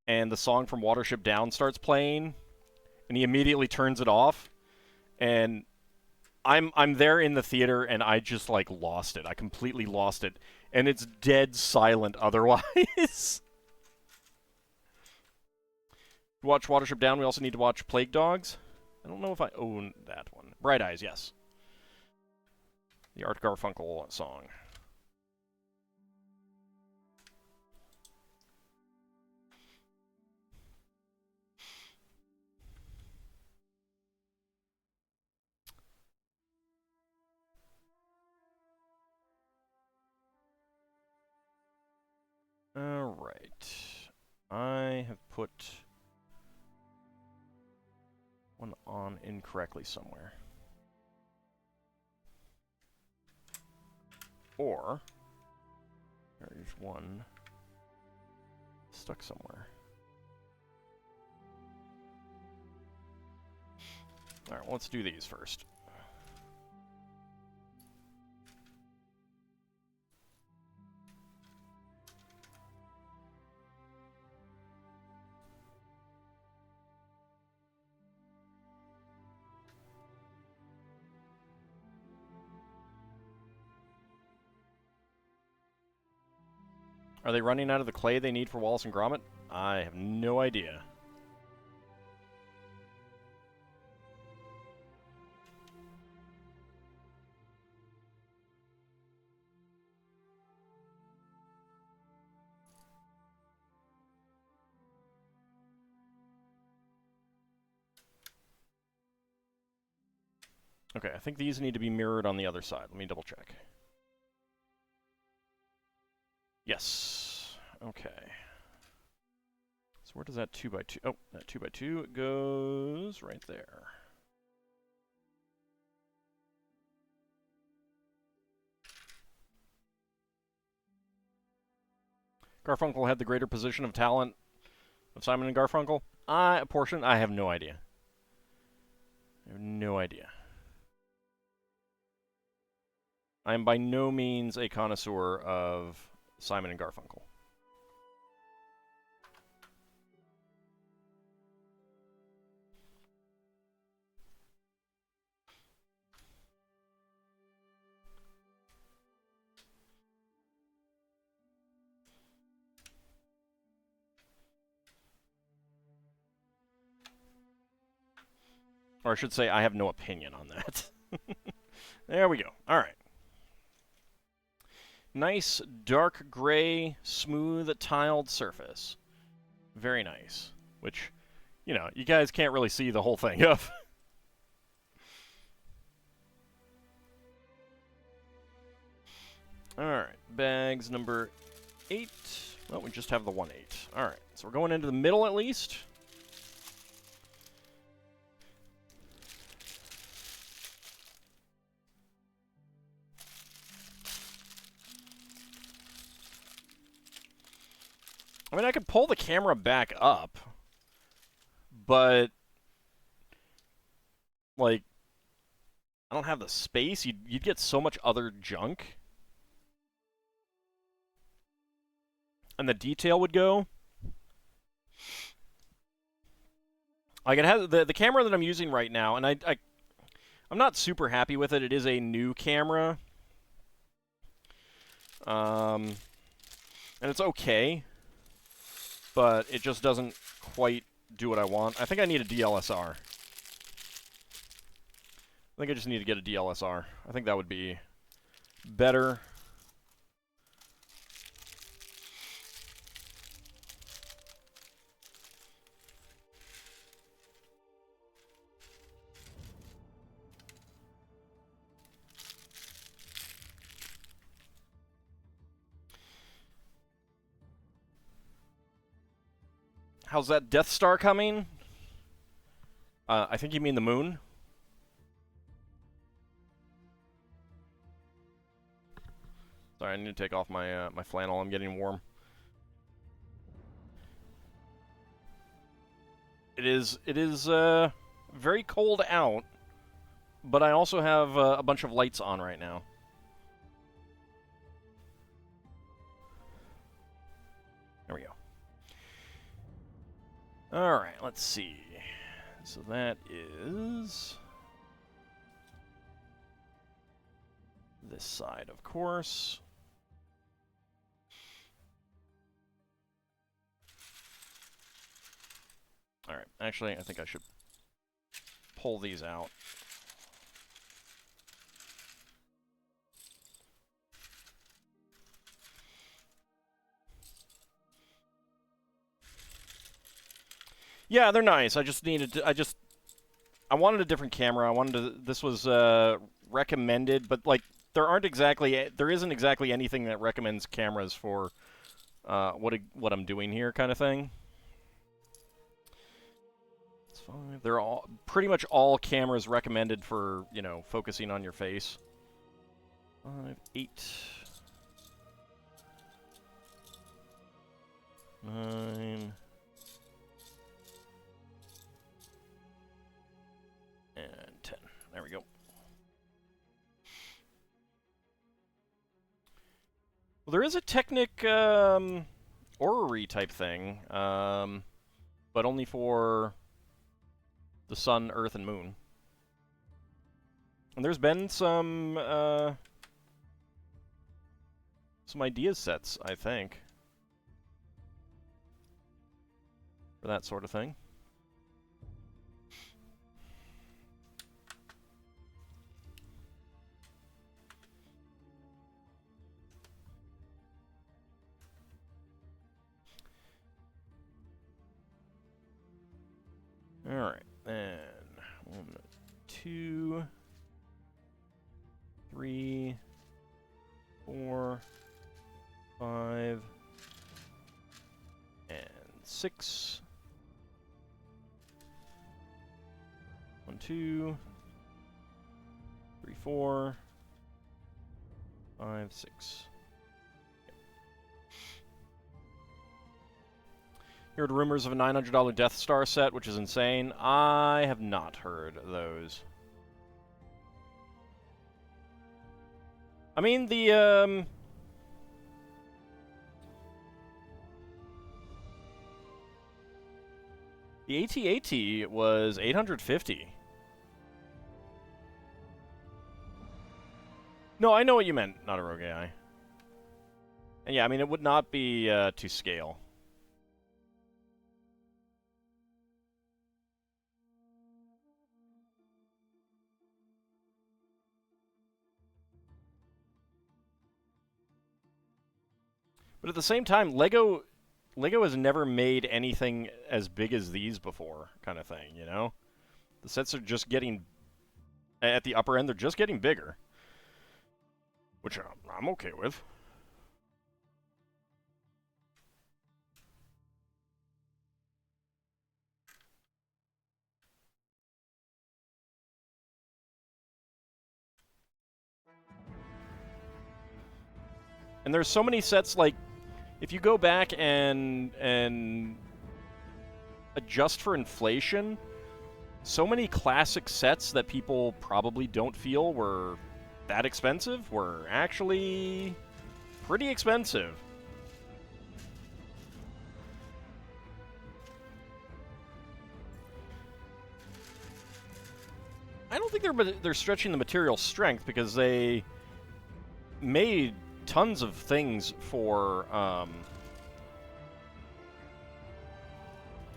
and the song from Watership Down starts playing, and he immediately turns it off, and I'm there in the theater, and I just, like, lost it. I completely lost it, and it's dead silent otherwise. To watch Watership Down, we also need to watch Plague Dogs. I don't know if I own that one. Bright Eyes, yes. The Art Garfunkel song. Alright. I have put one on incorrectly somewhere. Or there's one stuck somewhere. Alright, well, let's do these first. Are they running out of the clay they need for Wallace and Gromit? I have no idea. Okay, I think these need to be mirrored on the other side. Let me double check. Yes. Okay. So where does that 2x2... Oh, that 2x2 goes right there. Garfunkel had the greater position of talent of Simon and Garfunkel? A portion? I have no idea. I have no idea. I am by no means a connoisseur of Simon and Garfunkel. Or I should say, I have no opinion on that. There we go. All right. Nice, dark gray, smooth, tiled surface. Very nice. Which, you know, you guys can't really see the whole thing of. Alright, bags number 8. Well, we just have the 1/8. Alright, so we're going into the middle at least. I mean, I could pull the camera back up, but, like, I don't have the space. You'd get so much other junk. And the detail would go. Like, it has the camera that I'm using right now, and I'm not super happy with it. It is a new camera. And it's okay, but it just doesn't quite do what I want. I think I need a DLSR. I think I just need to get a DLSR. I think that would be better. How's that Death Star coming? I think you mean the moon. Sorry, I need to take off my my flannel. I'm getting warm. It is very cold out, but I also have a bunch of lights on right now. There we go. All right, let's see. So that is this side, of course. All right, actually, I think I should pull these out. Yeah, they're nice. I just needed to, I wanted a different camera. I wanted to, this was recommended, but like there isn't exactly anything that recommends cameras for what I'm doing here kind of thing. It's fine. They're all pretty much all cameras recommended for, you know, focusing on your face. 5, 8, 9, and 10. There we go. Well, there is a Technic orrery type thing, but only for the sun, earth, and moon. And there's been some ideas sets, I think, for that sort of thing. All right, then 1, 2, 3, 4, 5, and 6. 1, 2, 3, 4, 5, 6. Heard rumors of a $900 Death Star set, which is insane. I have not heard those. I mean, the AT-AT was $850. No, I know what you meant, not a rogue AI. And yeah, I mean, it would not be to scale. But at the same time, Lego has never made anything as big as these before, kind of thing, you know? The sets are just getting, at the upper end, they're just getting bigger. Which I'm okay with. And there's so many sets, like, if you go back and adjust for inflation, so many classic sets that people probably don't feel were that expensive were actually pretty expensive. I don't think they're stretching the material strength because they made tons of things for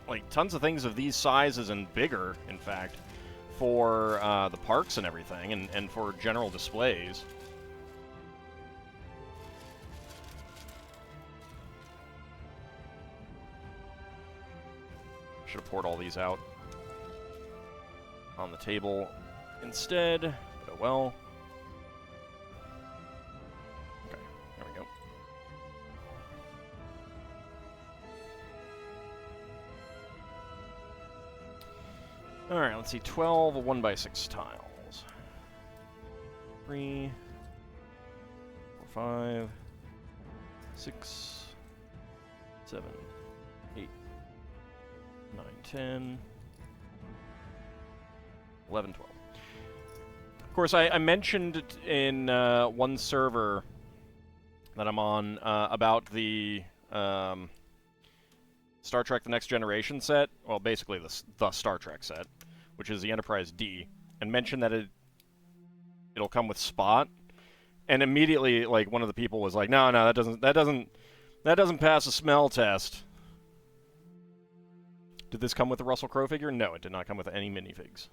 like tons of things of these sizes and bigger, in fact, for the parks and everything, and for general displays. Should have poured all these out on the table instead, but oh well. Okay, there we go. Alright, let's see, 12 1x6 tiles. 3, 4, 5, 6, 7, 8, 9, 10, 11, 12. Of course, I mentioned in one server that I'm on about the Star Trek The Next Generation set, well, basically the Star Trek set, which is the Enterprise D, and mentioned that it'll come with Spot, and immediately, like, one of the people was like, no, that doesn't pass a smell test. Did this come with the Russell Crowe figure? No, it did not come with any minifigs.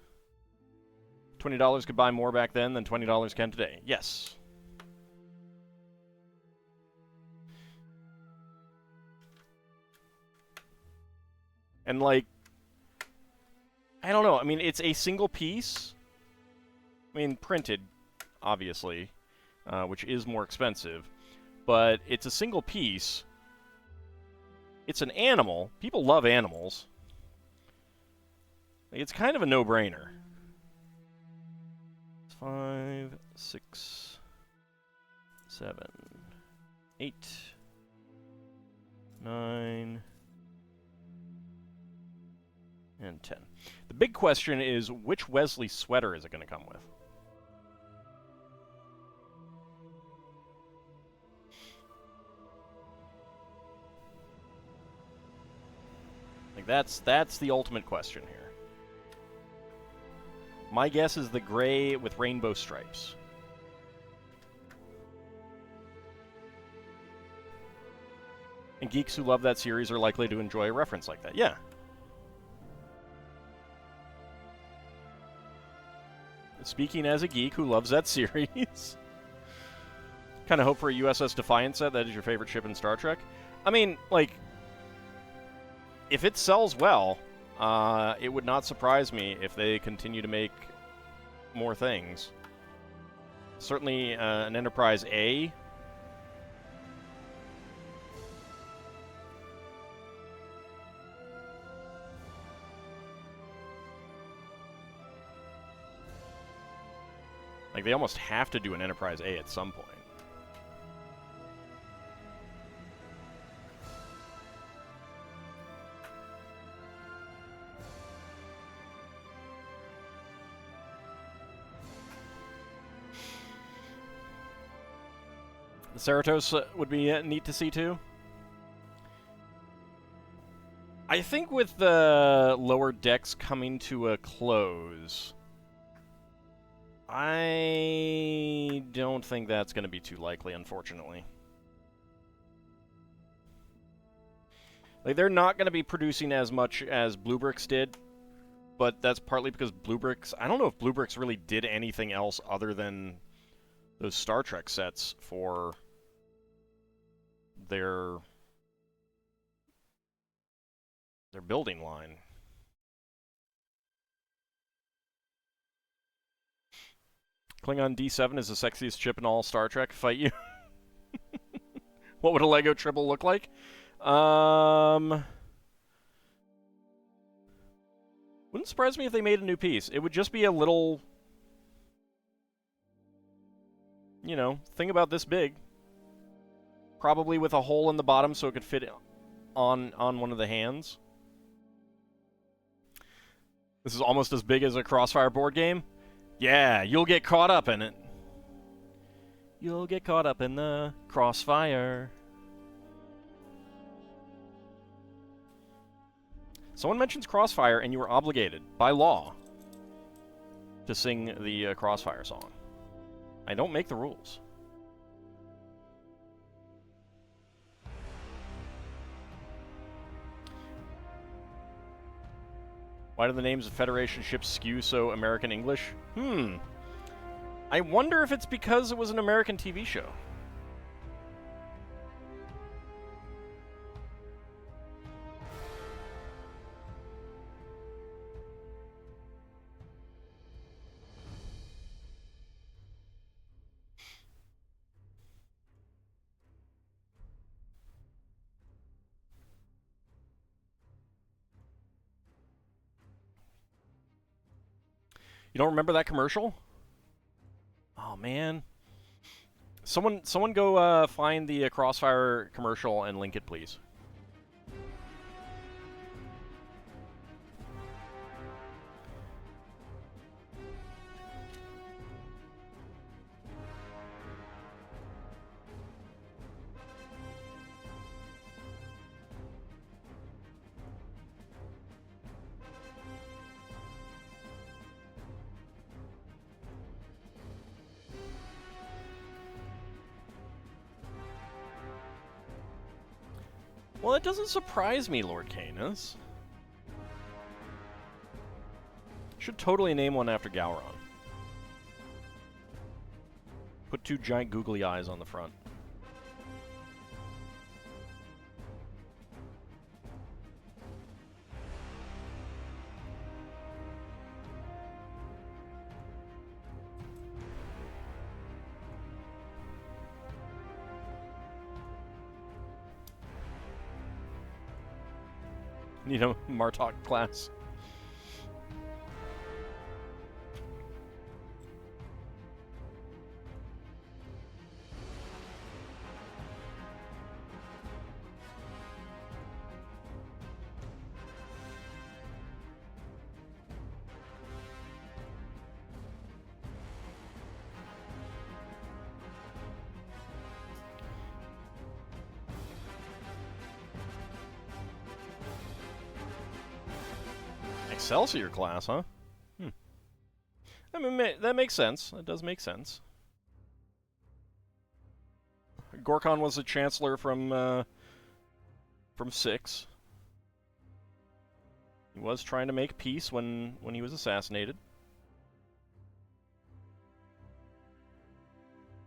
$20 could buy more back then than $20 can today. Yes. And, like, I don't know. I mean, it's a single piece. I mean, printed, obviously, which is more expensive. But it's a single piece. It's an animal. People love animals. Like, it's kind of a no-brainer. 5, 6, 7, 8, 9, and 10. The big question is, which Wesley sweater is it going to come with? Like, that's the ultimate question here. My guess is the gray with rainbow stripes. And geeks who love that series are likely to enjoy a reference like that. Yeah. Speaking as a geek who loves that series. Kind of hope for a USS Defiant set. That is your favorite ship in Star Trek. I mean, like, if it sells well, it would not surprise me if they continue to make more things. Certainly an Enterprise A. Like, they almost have to do an Enterprise A at some point. The Ceratops would be neat to see, too. I think with the lower decks coming to a close, I don't think that's going to be too likely, unfortunately. Like, they're not going to be producing as much as Blue Bricks did, but that's partly because Blue Bricks... I don't know if Blue Bricks really did anything else other than those Star Trek sets for their building line. Klingon D7 is the sexiest ship in all Star Trek. Fight you. What would a Lego Tribble look like? Wouldn't surprise me if they made a new piece. It would just be a little, you know, thing about this big. Probably with a hole in the bottom so it could fit on one of the hands. This is almost as big as a Crossfire board game. Yeah, you'll get caught up in it. You'll get caught up in the Crossfire. Someone mentions Crossfire, and you are obligated, by law, to sing the Crossfire song. I don't make the rules. Why do the names of Federation ships skew so American English? I wonder if it's because it was an American TV show. You don't remember that commercial? Oh, man. Someone go find the Crossfire commercial and link it, please. Well, that doesn't surprise me, Lord Canis. Should totally name one after Gowron. Put 2 giant googly eyes on the front. Need a Martok class. Excelsior class, huh? I mean, that makes sense. That does make sense. Gorkon was a chancellor from 6. He was trying to make peace when he was assassinated.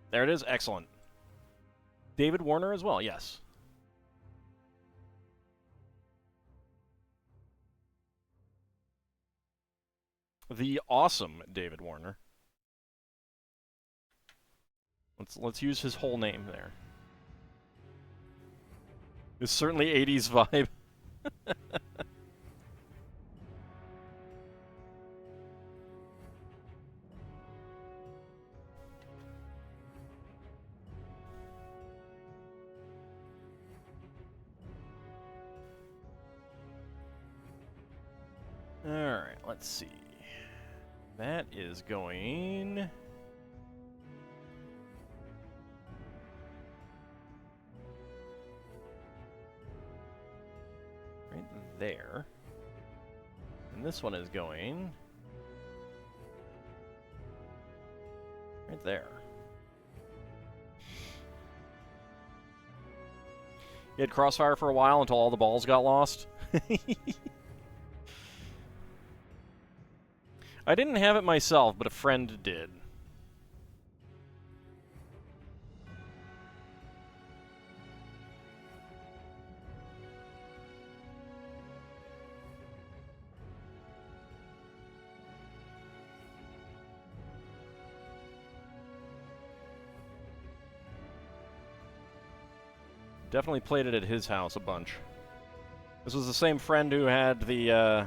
There it is. Excellent. David Warner as well, yes. The awesome David Warner. Let's use his whole name there. It's certainly 80s vibe. Alright, let's see. That is going... right there. And this one is going... right there. You had Crossfire for a while until all the balls got lost. I didn't have it myself, but a friend did. Definitely played it at his house a bunch. This was the same friend who had the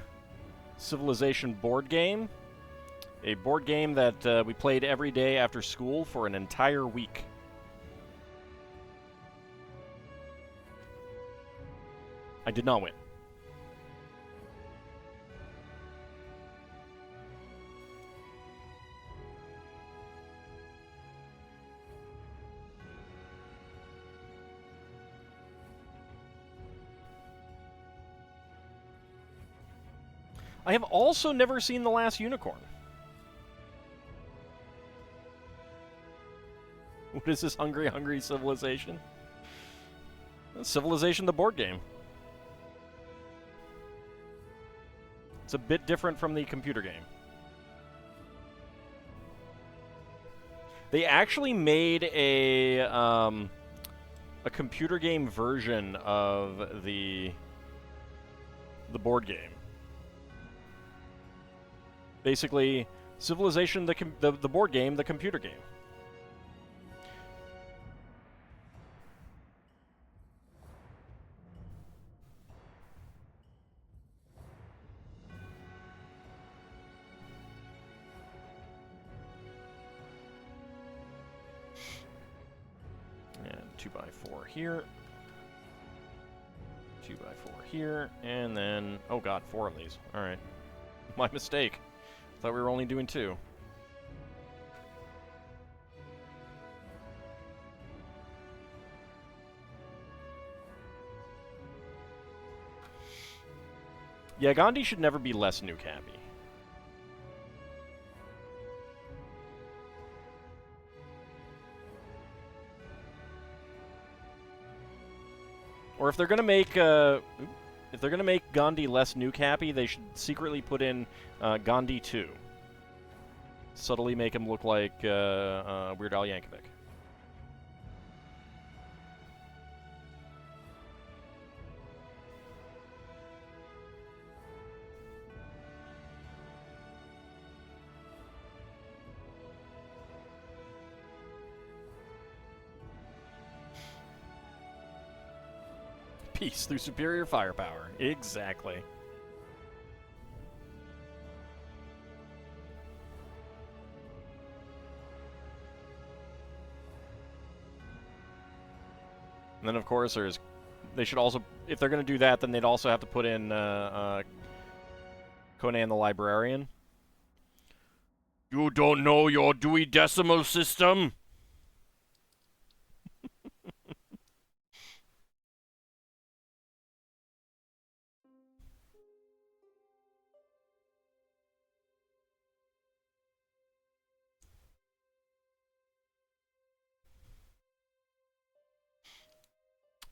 Civilization board game. A board game that we played every day after school for an entire week. I did not win. I have also never seen The Last Unicorn. What is this Hungry Hungry Civilization? Civilization, the board game. It's a bit different from the computer game. They actually made a computer game version of the board game. Basically, Civilization, the board game, the computer game. And 2x4 here. 2x4 here, and then, oh god, 4 of these. Alright. My mistake. Thought we were only doing 2. Yeah, Gandhi should never be less nuke happy. Or if they're gonna make Gandhi less nuke happy, they should secretly put in Gandhi 2. Subtly make him look like Weird Al Yankovic. Peace through superior firepower. Exactly. And then, of course, they should also, if they're going to do that, then they'd also have to put in Conan the Librarian. You don't know your Dewey Decimal System?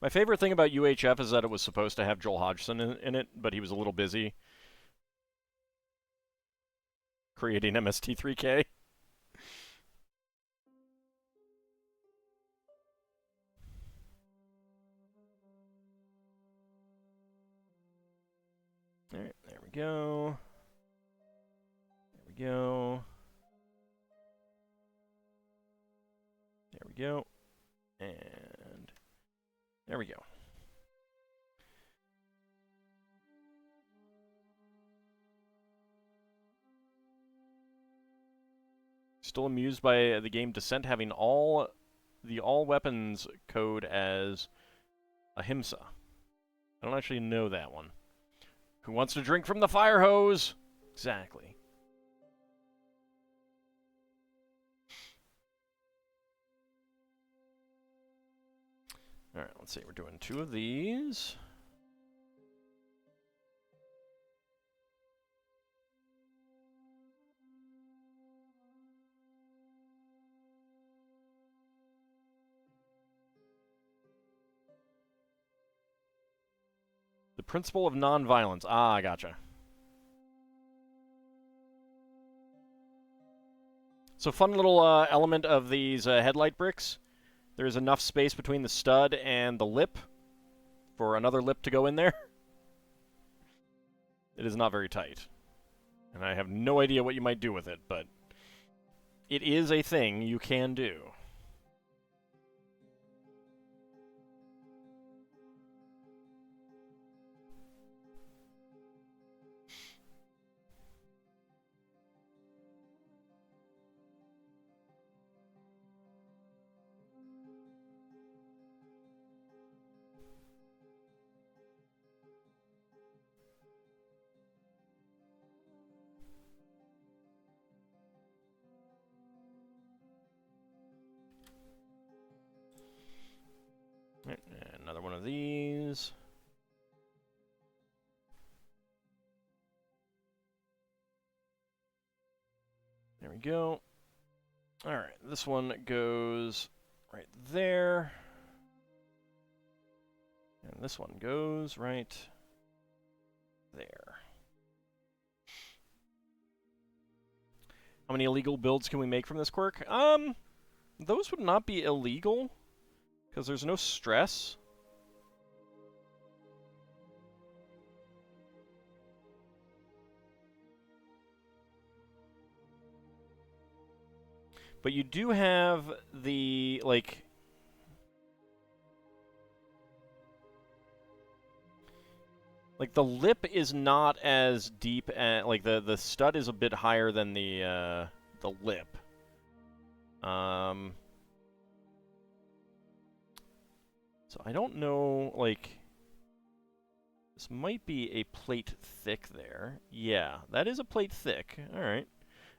My favorite thing about UHF is that it was supposed to have Joel Hodgson in it, but he was a little busy creating MST3K. Alright, there we go. There we go. There we go. And there we go. Still amused by the game Descent having all weapons code as Ahimsa. I don't actually know that one. Who wants to drink from the fire hose? Exactly. Alright, let's see. We're doing 2 of these. The principle of nonviolence. Ah, I gotcha. So fun little element of these headlight bricks. There's enough space between the stud and the lip for another lip to go in there. It is not very tight. And I have no idea what you might do with it, but it is a thing you can do. Right, another one of these. There we go. Alright, this one goes right there. And this one goes right there. How many illegal builds can we make from this quirk? Those would not be illegal, because there's no stress. But you do have the, like... Like, the lip is not as deep, like, the stud is a bit higher than the lip. So I don't know, like... This might be a plate thick there. Yeah, that is a plate thick. Alright.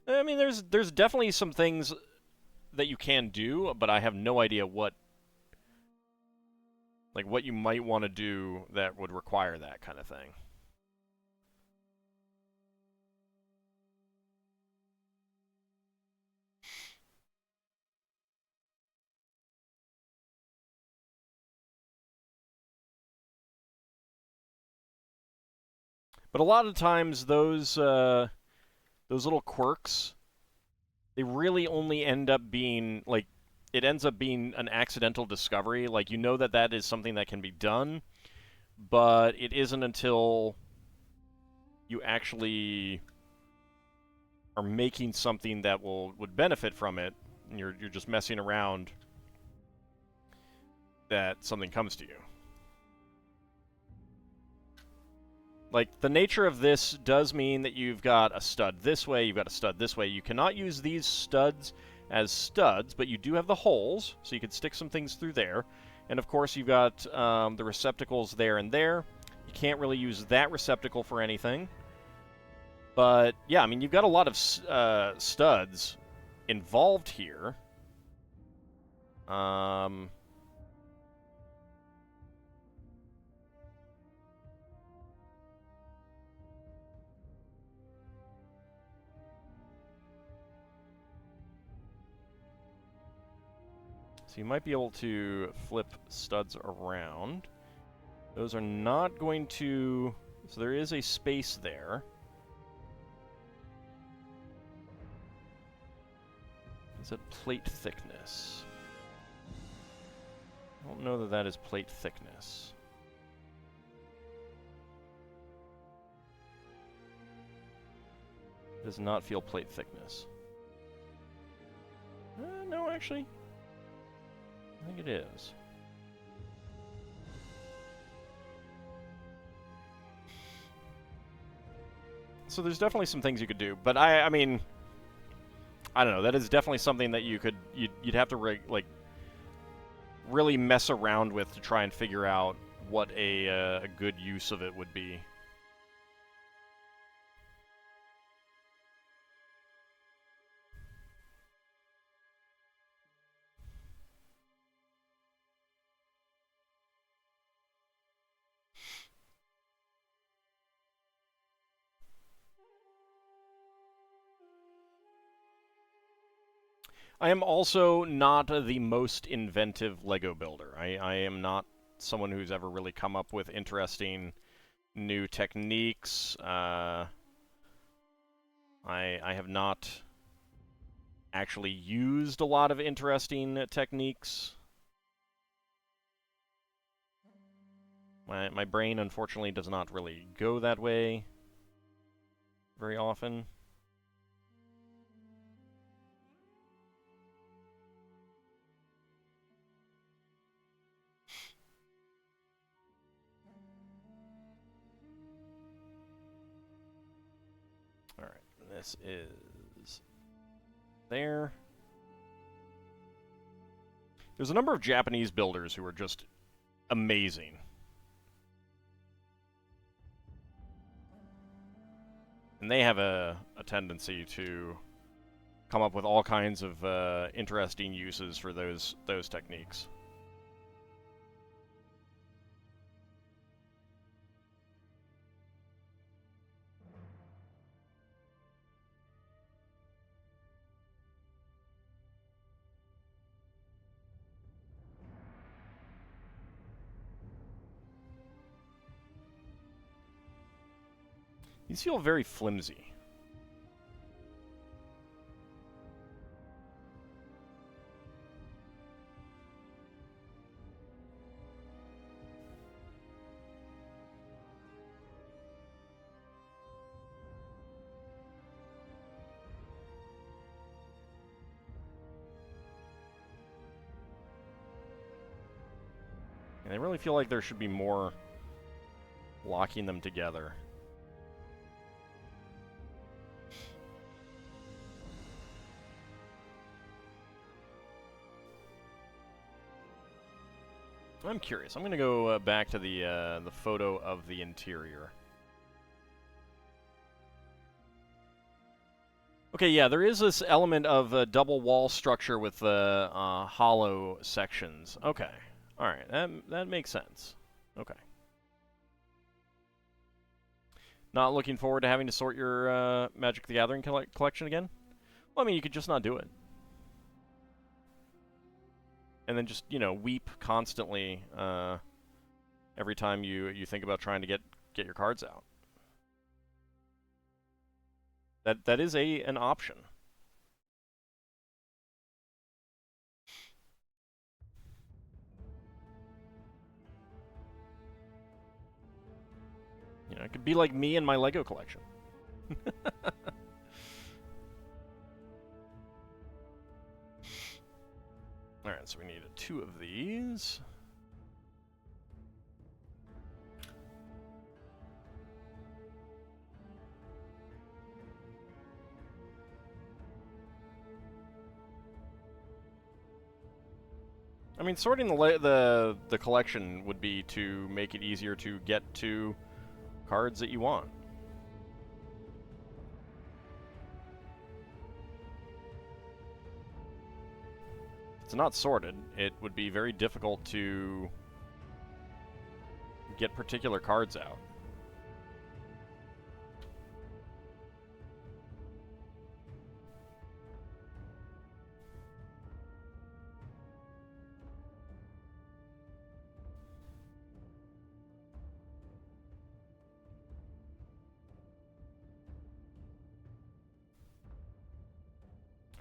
I mean, there's definitely some things that you can do, but I have no idea what you might want to do that would require that kind of thing. But a lot of times those little quirks, they really only end up being, like, it ends up being an accidental discovery. Like, you know that that is something that can be done, but it isn't until you actually are making something that would benefit from it, and you're just messing around, that something comes to you. Like, the nature of this does mean that you've got a stud this way, you've got a stud this way. You cannot use these studs as studs, but you do have the holes, so you could stick some things through there. And of course, you've got the receptacles there and there. You can't really use that receptacle for anything. But, yeah, I mean, you've got a lot of studs involved here. So you might be able to flip studs around. Those are not going to... So there is a space there. Is it plate thickness? I don't know that that is plate thickness. It does not feel plate thickness. No, actually. I think it is. So there's definitely some things you could do, but I mean, I don't know. That is definitely something that you'd have to like really mess around with to try and figure out what a good use of it would be. I am also not the most inventive Lego builder. I am not someone who's ever really come up with interesting new techniques. I have not actually used a lot of interesting techniques. My brain, unfortunately, does not really go that way very often. Alright, this is there. There's a number of Japanese builders who are just amazing. And they have a tendency to come up with all kinds of interesting uses for those techniques. These feel very flimsy. And I really feel like there should be more locking them together. I'm curious. I'm going to go back to the photo of the interior. Okay, yeah, there is this element of a double wall structure with the hollow sections. Okay, all right, that makes sense. Okay. Not looking forward to having to sort your Magic the Gathering collection again? Well, I mean, you could just not do it. And then just, you know, weep constantly every time you think about trying to get your cards out. That is an option. You know, it could be like me and my Lego collection. Alright, so we need 2 of these. I mean, sorting the collection would be to make it easier to get to cards that you want. If it's not sorted, it would be very difficult to get particular cards out.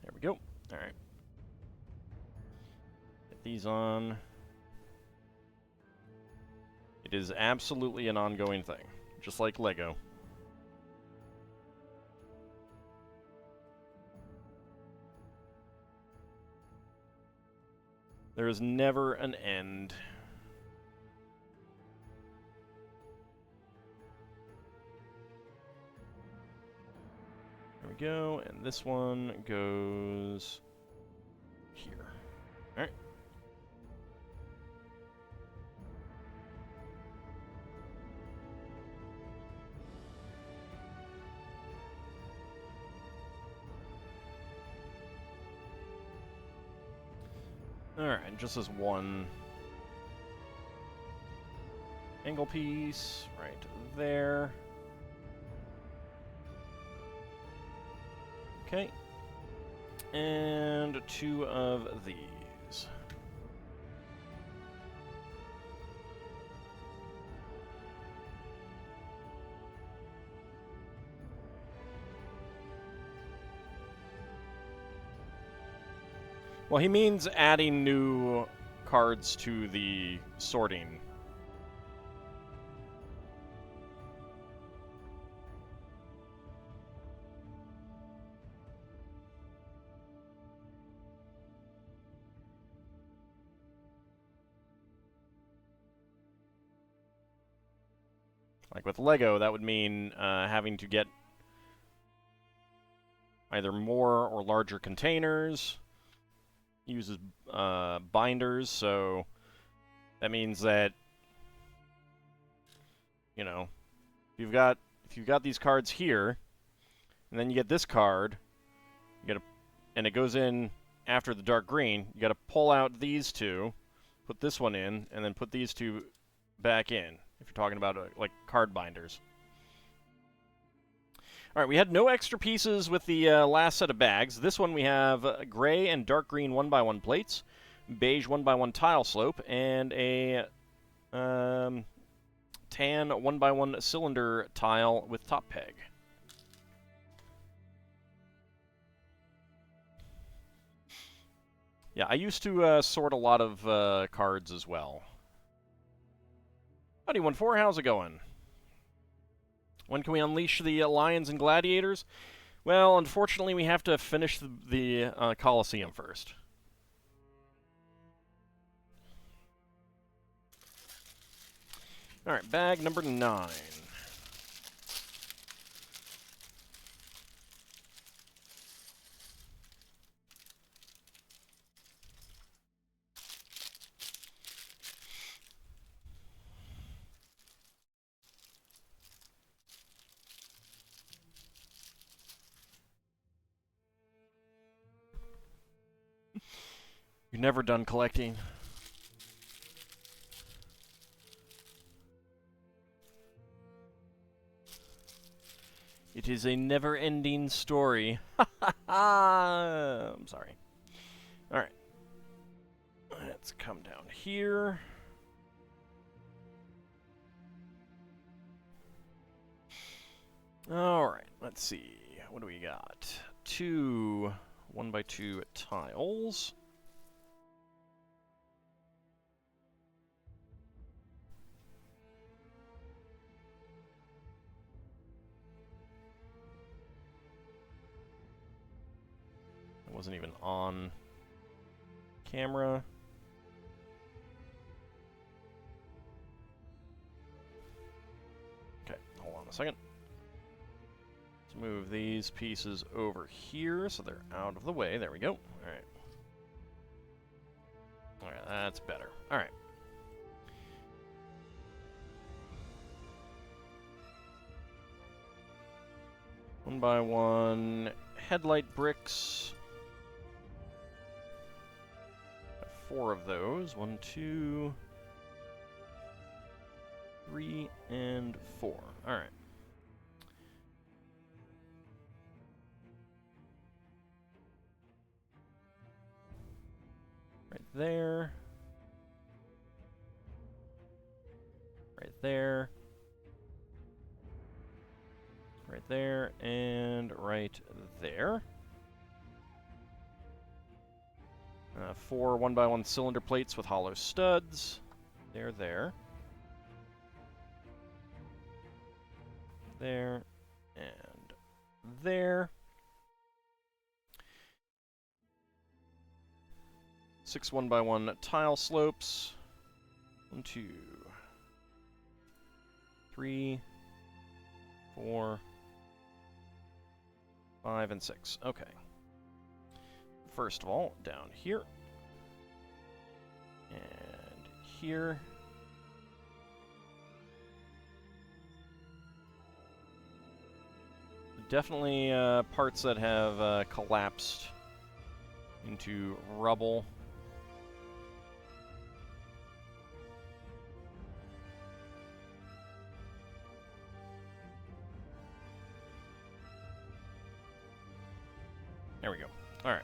There we go. Alright. Get these on. It is absolutely an ongoing thing, just like Lego. There is never an end. There we go, and this one goes here. Alright. Alright, just as one angle piece right there. Okay. And 2 of these. Well, he means adding new cards to the sorting. Like with Lego, that would mean having to get either more or larger containers. Uses binders, so that means that, you know, if you've got these cards here, and then you get this card, you gotta, and it goes in after the dark green, you gotta pull out these 2, put this one in, and then put these 2 back in, if you're talking about like card binders. Alright, we had no extra pieces with the last set of bags. This one we have gray and dark green 1x1 plates, beige 1x1 tile slope, and a tan 1x1 cylinder tile with top peg. Yeah, I used to sort a lot of cards as well. Howdy, 1-4, how's it going? When can we unleash the lions and gladiators? Well, unfortunately, we have to finish the Colosseum first. Alright, bag number 9. You're never done collecting. It is a never-ending story. I'm sorry. Alright. Let's come down here. Alright, let's see. what do we got? 2 1x2 tiles. It wasn't even on camera. Okay, hold on a second. Let's move these pieces over here so they're out of the way. There we go. Alright. Alright, that's better. Alright. One by one headlight bricks. 4 of those. 1, 2, 3, and 4. Alright. Right there. Right there. Right there, and right there. 4 1x1 cylinder plates with hollow studs. There. There, and there. 6 1x1 tile slopes. 1, 2, 3, 4, 5, and 6. Okay. First of all, down here. And here. Definitely parts that have collapsed into rubble. There we go. All right.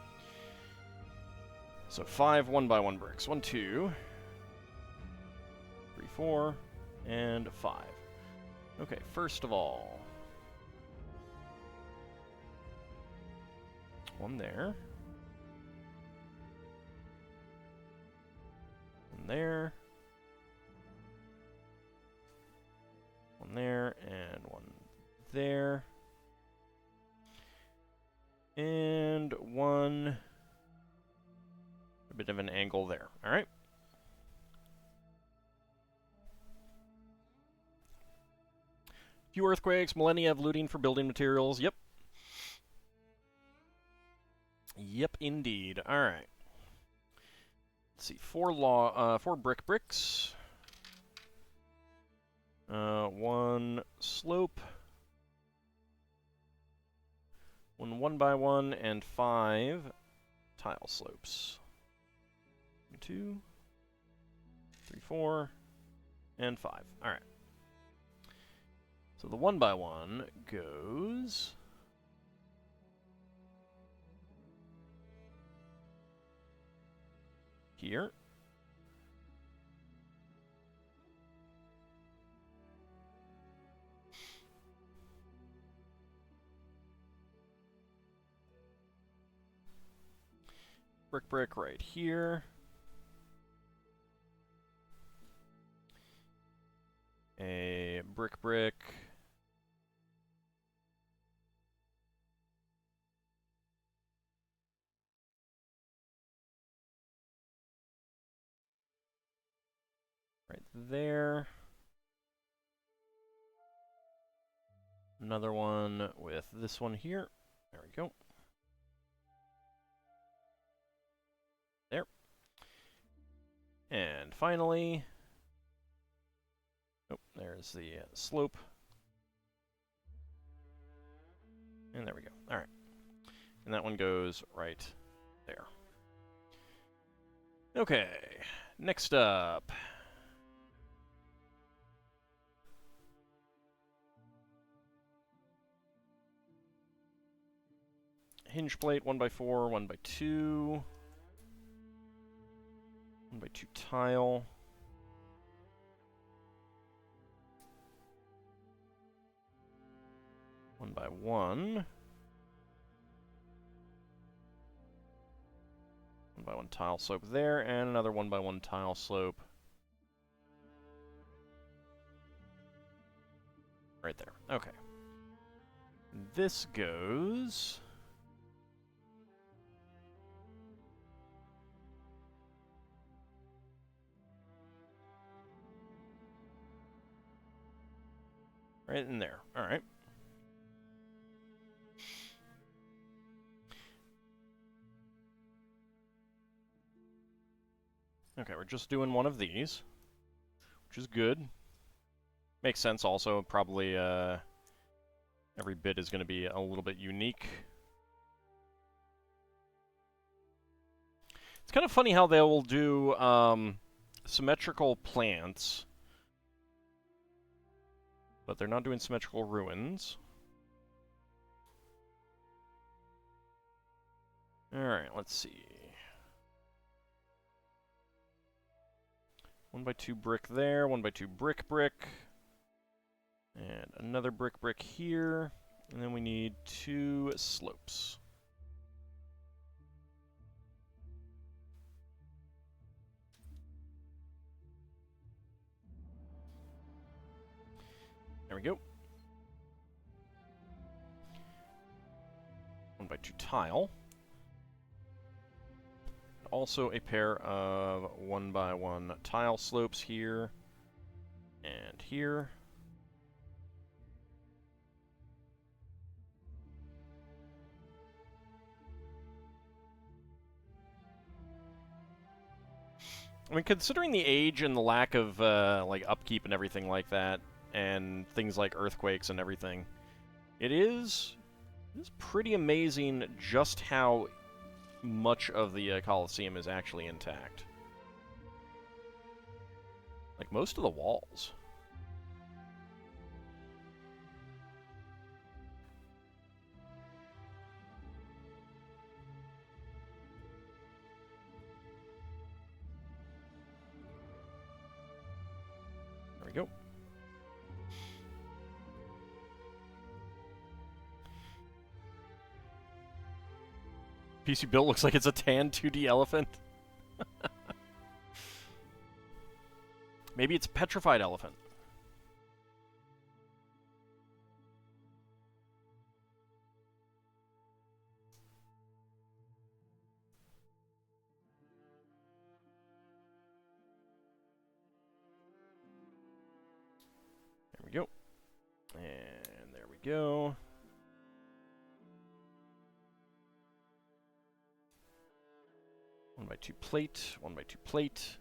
So 5 1x1 bricks. 1, 2, 3, 4, and 5. Okay, first of all, one there. One there. One there, and one there. And one, a bit of an angle there. All right. Few earthquakes, millennia of looting for building materials. Yep. Yep, indeed. All right. Let's see. 4 brick bricks. 1 slope. 1 1x1 and 5 tile slopes. 2, 3, 4, and 5. All right. So the 1x1 goes here. Brick right here. A brick. Right there. Another one with this one here. There we go. There. And finally, oh, there's the slope. And there we go. All right. And that one goes right there. Okay. Next up. Hinge plate, 1x4, 1x2. 1x2 tile. One by one. 1x1 tile slope there, and another 1x1 tile slope right there. Okay. This goes... right in there. All right. Okay, we're just doing one of these, which is good. Makes sense also, probably every bit is going to be a little bit unique. It's kind of funny how they will do symmetrical plants, but they're not doing symmetrical ruins. Alright, let's see. 1x2 brick there, 1x2 brick. And another brick here. And then we need 2 slopes. There we go. 1x2 tile. Also a pair of 1x1 tile slopes here and here. I mean, considering the age and the lack of like upkeep and everything like that, and things like earthquakes and everything, it's pretty amazing just how much of the Colosseum is actually intact. Like, most of the walls. There we go. PC build looks like it's a tan 2D elephant. Maybe it's a petrified elephant. There we go. And there we go. One by two plate, 1x2 plate.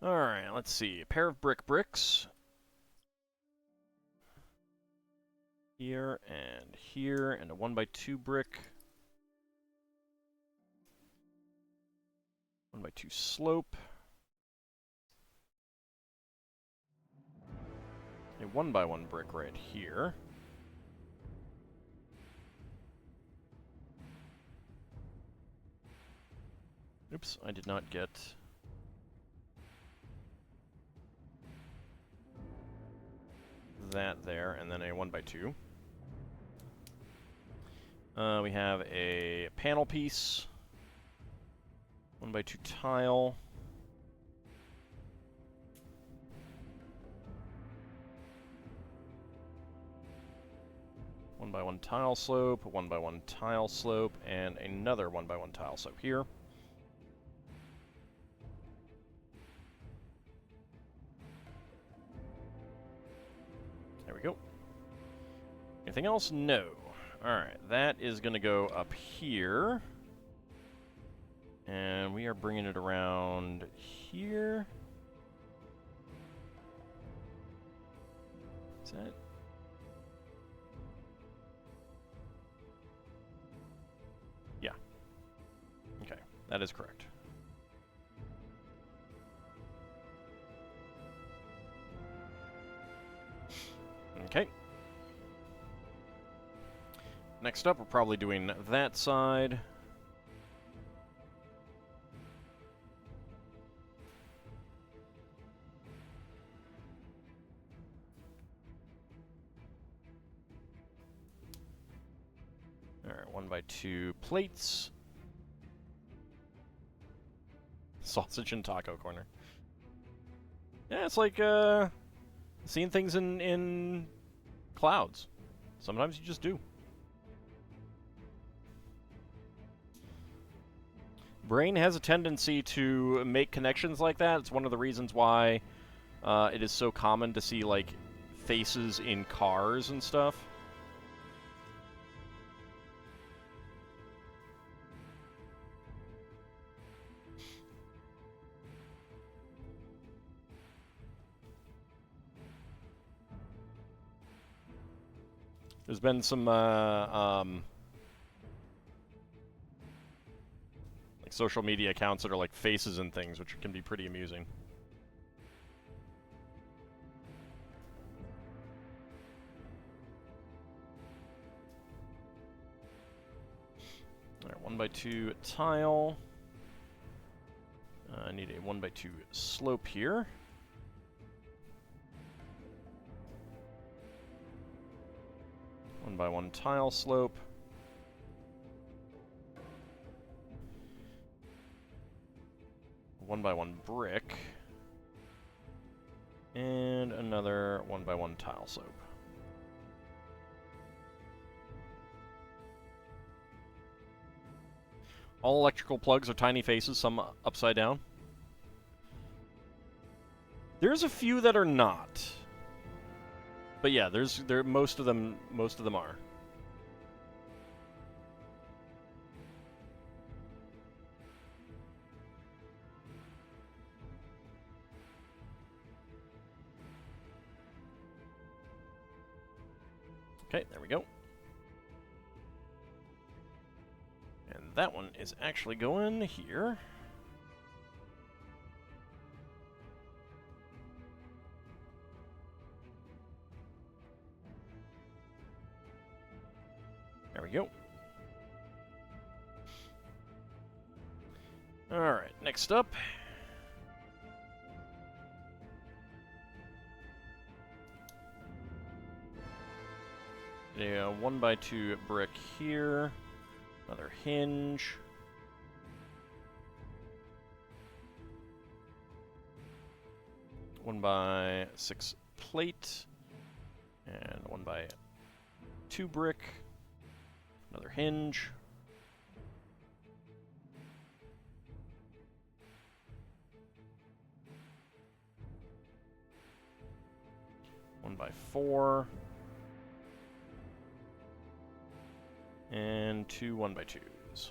Alright, let's see. A pair of bricks. Here, and a 1x2 brick. 1x2 slope. A 1x1 brick right here. Oops, I did not get... that there, and then a 1x2. We have a panel piece. 1x2 tile. One by one tile slope, 1x1 tile slope, and another 1x1 tile slope here. There we go. Anything else? No. Alright, that is going to go up here. And we are bringing it around here. Is that... yeah. Okay, that is correct. Okay. Next up, we're probably doing that side. Alright, 1x2 plates. Sausage and taco corner. Yeah, it's like, seeing things in clouds. Sometimes you just do. Brain has a tendency to make connections like that. It's one of the reasons why it is so common to see, like, faces in cars and stuff. There's been some, like, social media accounts that are like faces and things, which can be pretty amusing. Alright, 1x2 tile. I need a 1x2 slope here. One by one tile slope. One by one brick. And another 1x1 tile slope. All electrical plugs are tiny faces, some upside down. There's a few that are not. But yeah, most of them are. Okay, there we go. And that one is actually going here. There we go. Alright, next up. A 1x2 brick here. Another hinge. One by 6 plate. And 1x2 brick. Another hinge. One by 4. And 2 1x2s.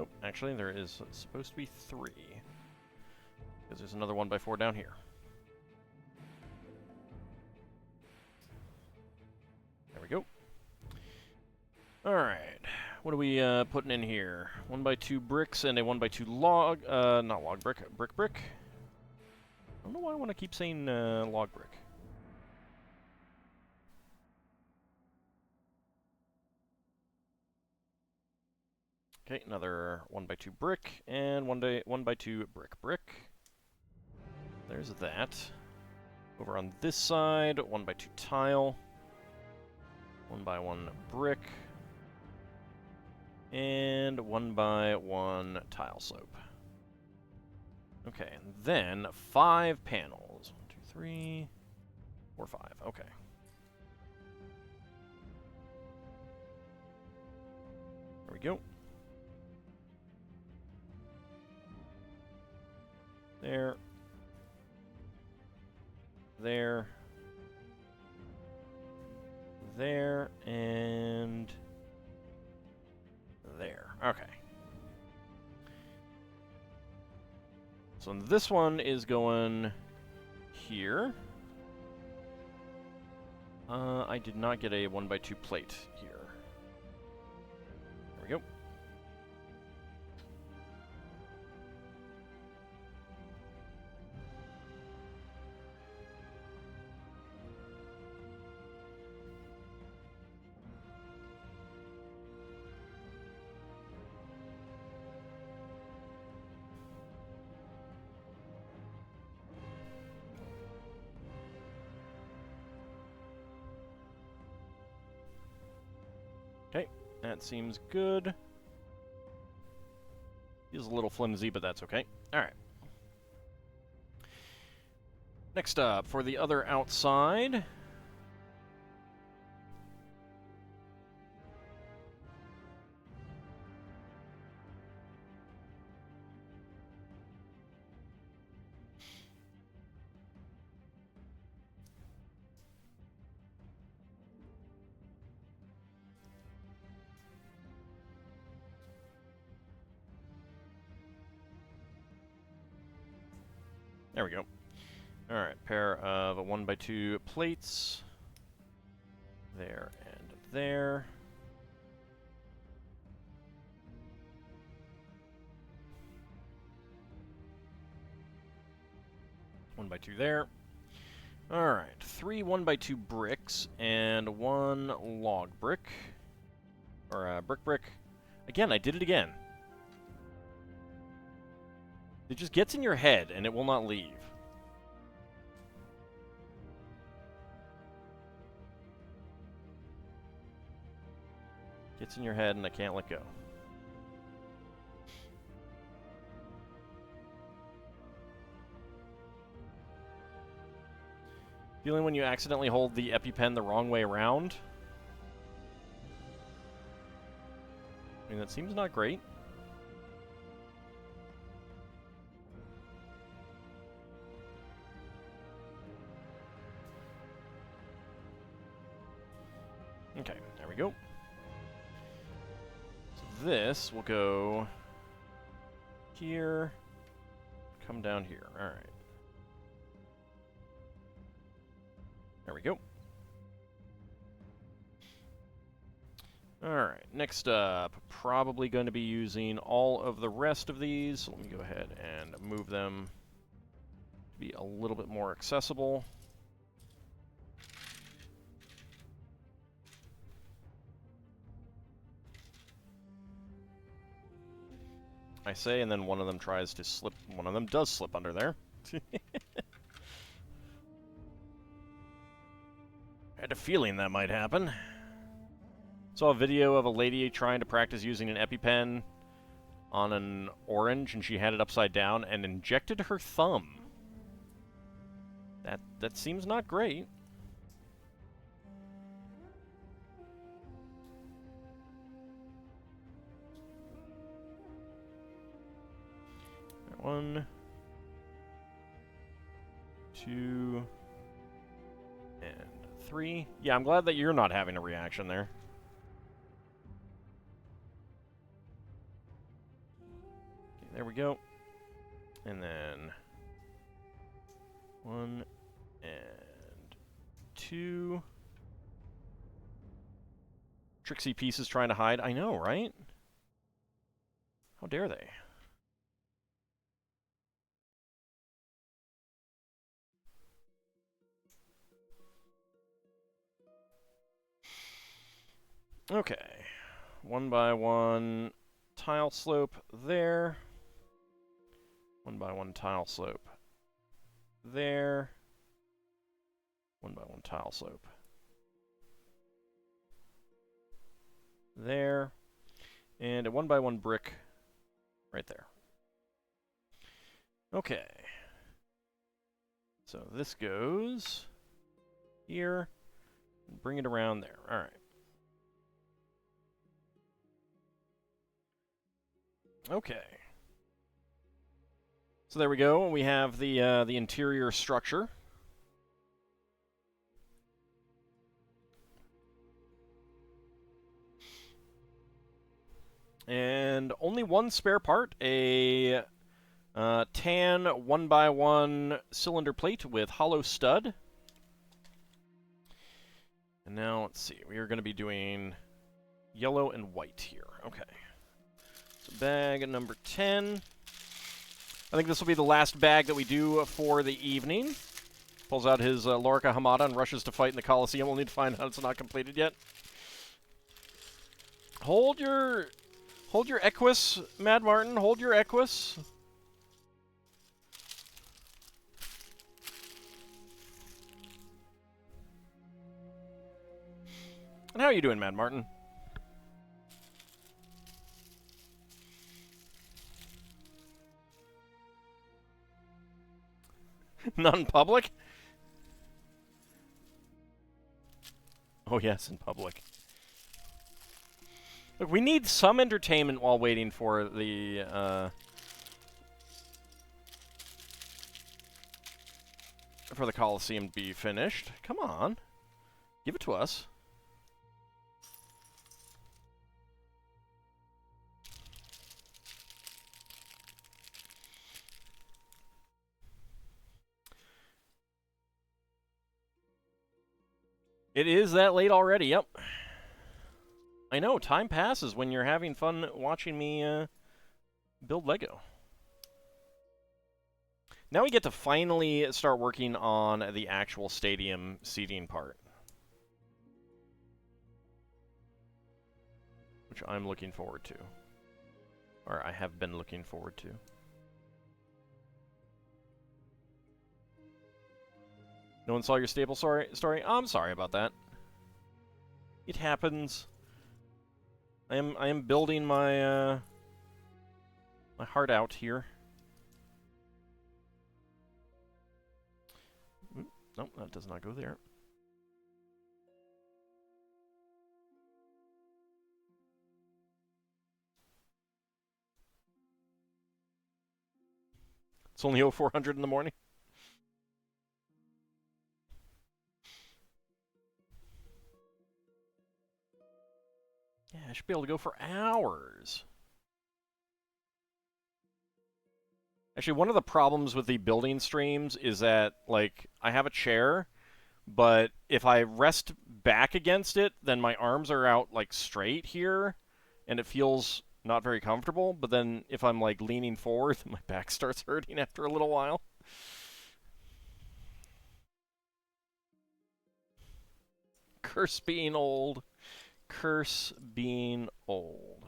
Oh, actually, there is supposed to be 3. Because there's another 1x4 down here. There we go. Alright. What are we putting in here? 1x2 bricks and a 1x2 log. Not log brick. Brick. I don't know why I want to keep saying log brick. Okay, another 1x2 brick, and 1x2 brick. There's that. Over on this side, 1x2 tile. 1x1 brick. And 1x1 tile slope. Okay, and then 5 panels. 1, 2, 3, 4, 5. Okay. There we go. There. There, and there. Okay. So this one is going here. I did not get a 1x2 plate here. There we go. That seems good. Feels a little flimsy, but that's okay. Alright. Next up, for the other outside... There we go. Alright, pair of 1x2 plates. There and there. One by 2 there. Alright, 3 1x2 bricks and 1 log brick. Or brick. Again, I did it again. It just gets in your head and it will not leave. Gets in your head and I can't let go. Feeling when you accidentally hold the EpiPen the wrong way around? I mean, that seems not great. Okay, there we go. So this will go here, come down here. All right. There we go. Alright, next up, probably going to be using all of the rest of these. So let me go ahead and move them to be a little bit more accessible. I say, and then one of them tries to slip. One of them does slip under there. Had a feeling that might happen. Saw a video of a lady trying to practice using an EpiPen on an orange, and she had it upside down and injected her thumb. That seems not great. One, two, and 3. Yeah, I'm glad that you're not having a reaction there. Okay, there we go. And then 1 and 2. Tricksy pieces trying to hide. I know, right? How dare they? Okay, 1 by 1 tile slope there. 1 by 1 tile slope there. 1 by 1 tile slope there. And a 1 by 1 brick right there. Okay. So this goes here. Bring it around there. All right. Okay. So there we go. We have the interior structure. And only one spare part, a tan 1 by 1 cylinder plate with hollow stud. And now, let's see, we are going to be doing yellow and white here. Okay. So bag number 10. I think this will be the last bag that we do for the evening. Pulls out his Lorica Hamada and rushes to fight in the Colosseum. We'll need to find out it's not completed yet. Hold your Equus, Mad Martin. Hold your Equus. And how are you doing, Mad Martin? Not in public? Oh, yes, in public. Look, we need some entertainment while waiting for the Colosseum to be finished. Come on. Give it to us. It is that late already, yep. I know, time passes when you're having fun watching me build Lego. Now we get to finally start working on the actual stadium seating part, which I'm looking forward to. Or I have been looking forward to. No one saw your stable story? I'm sorry about that. It happens. I am building my my heart out here. Nope, that does not go there. It's only 0400 in the morning. Yeah, I should be able to go for hours. Actually, one of the problems with the building streams is that, like, I have a chair, but if I rest back against it, then my arms are out, like, straight here, and it feels not very comfortable. But then if I'm, like, leaning forward, my back starts hurting after a little while. Curse being old. Curse being old.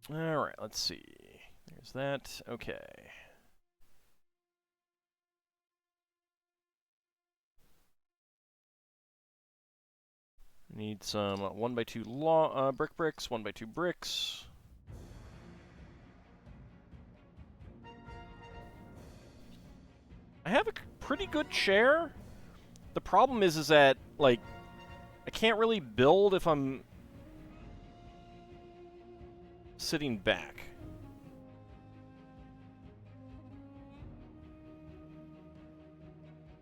Alright, let's see. There's that. Okay. Need some 1x2 brick bricks, 1x2 bricks. I have a pretty good chair. The problem is that, like, I can't really build if I'm sitting back.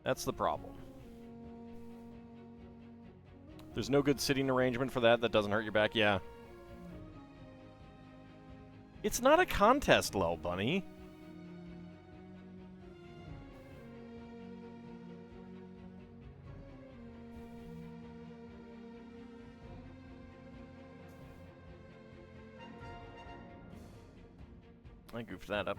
That's the problem. There's no good sitting arrangement for that doesn't hurt your back, yeah. It's not a contest, Lel Bunny. I goofed that up.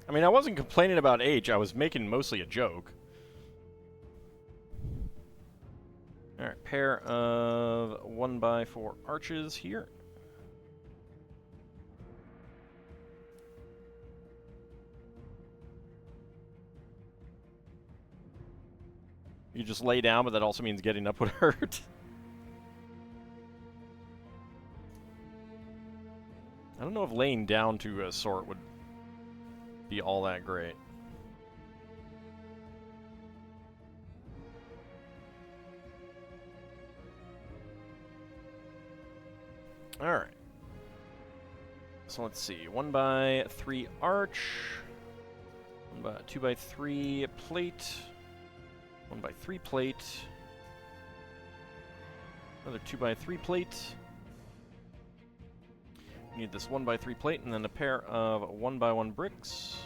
I mean, I wasn't complaining about H, I was making mostly a joke. Alright, pair of 1x4 arches here. You just lay down, but that also means getting up would hurt. I don't know if laying down to a sort would be all that great. Alright. So let's see. 1x3 arch. 2x3 plate. 1x3 plate. Another 2x3 plate. Need this 1x3 plate and then a pair of 1x1 bricks.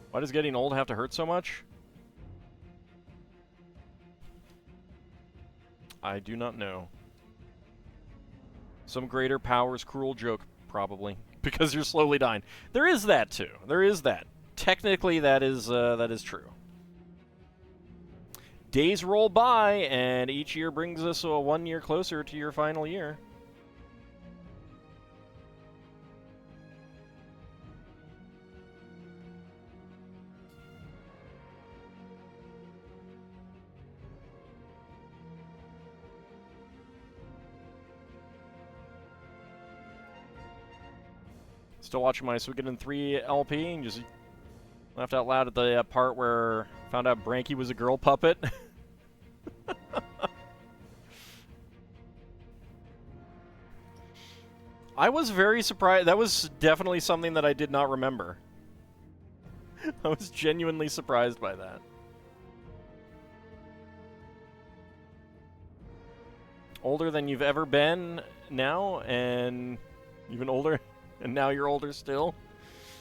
Why does getting old have to hurt so much? I do not know. Some greater power's cruel joke, probably. Because you're slowly dying. There is that, too. There is that. Technically, that is true. Days roll by, and each year brings us 1 year closer to your final year. Still watching my Suikoden 3 LP and just laughed out loud at the part where I found out Branky was a girl puppet. I was very surprised. That was definitely something that I did not remember. I was genuinely surprised by that. Older than you've ever been now, and even older, and now you're older still.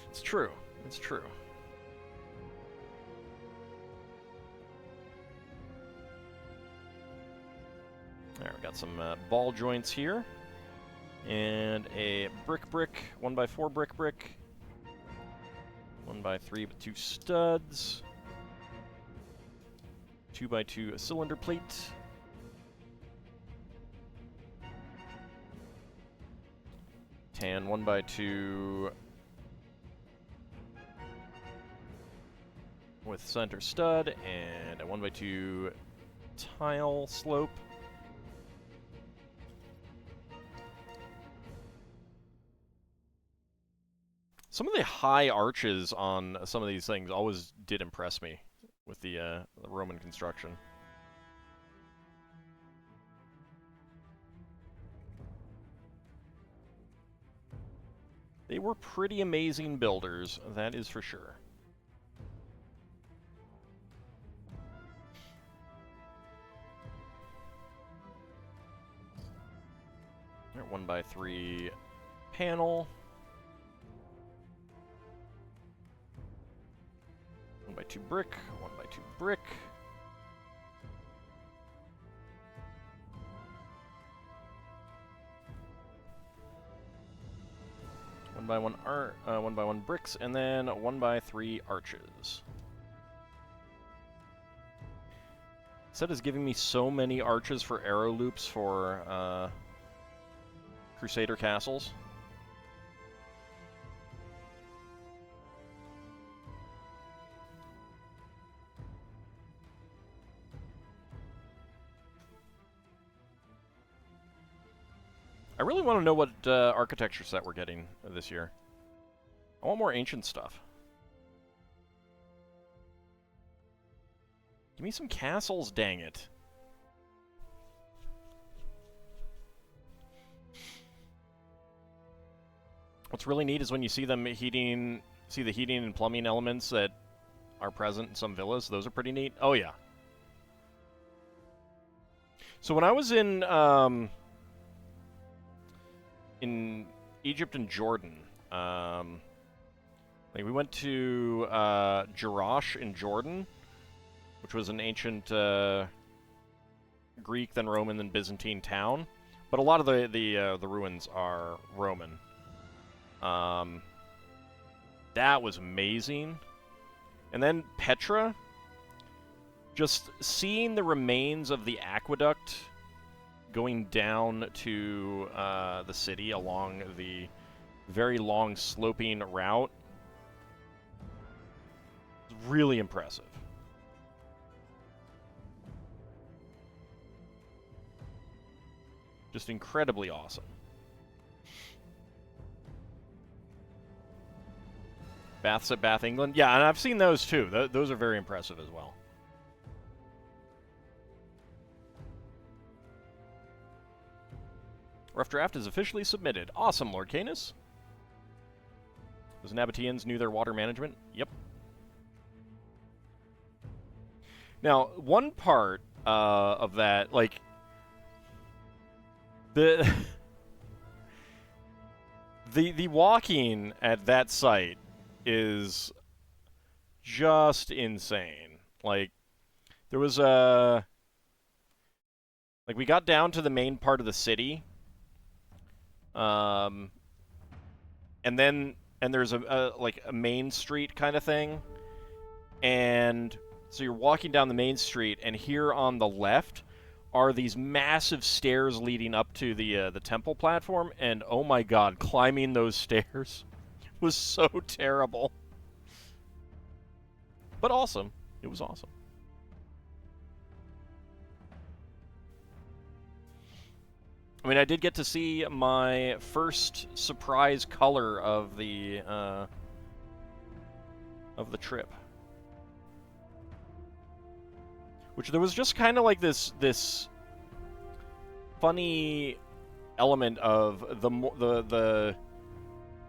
It's true. It's true. Alright, we got some ball joints here. And a brick, 1x4 brick. 1x3 with 2 studs. 2x2 cylinder plate. Tan 1x2 with center stud and a 1x2 tile slope. Some of the high arches on some of these things always did impress me with the Roman construction. They were pretty amazing builders, that is for sure. All right, 1x3 panel. 1x2 brick, 1x2 brick. One by one bricks, and then 1x3 arches. Set is giving me so many arches for arrow loops for Crusader castles. I really want to know what architecture set we're getting this year. I want more ancient stuff. Give me some castles, dang it. What's really neat is when you see them the heating and plumbing elements that are present in some villas. Those are pretty neat. Oh yeah. So when I was in Egypt and Jordan, like we went to Jerash in Jordan, which was an ancient Greek, then Roman, then Byzantine town. But a lot of the ruins are Roman. That was amazing. And then Petra, just seeing the remains of the aqueduct going down to the city along the very long sloping route. It's really impressive. Just incredibly awesome. Baths at Bath, England. Yeah, and I've seen those too. Those are very impressive as well. Rough draft is officially submitted. Awesome, Lord Canis. Those Nabateans knew their water management. Yep. Now, one part of that, like, the walking at that site is just insane. Like, there was a... Like, we got down to the main part of the city, and then and there's like a main street kind of thing, and so you're walking down the main street, and here on the left are these massive stairs leading up to the temple platform, and oh my god, climbing those stairs was so terrible. But awesome. It was awesome. I mean, I did get to see my first surprise color of the trip, which there was just kind of like this funny element of the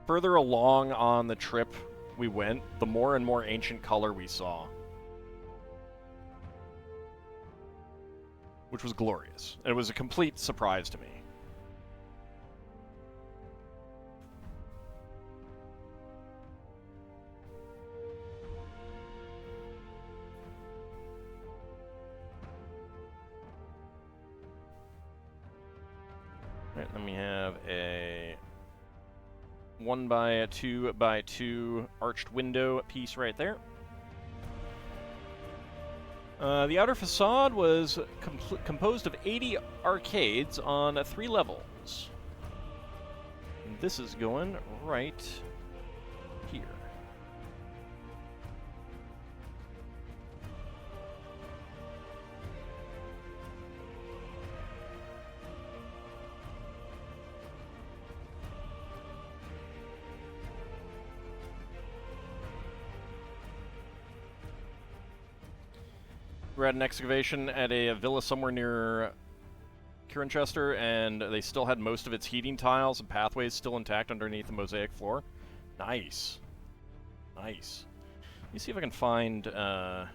further along on the trip we went, the more and more ancient color we saw, which was glorious. It was a complete surprise to me. Alright, then we have a 1x2x2 arched window piece right there. The outer facade was composed of 80 arcades on 3 levels. And this is going right here. We're at an excavation at a villa somewhere near Cirencester, and they still had most of its heating tiles and pathways still intact underneath the mosaic floor. Nice. Nice. Let me see if I can find... I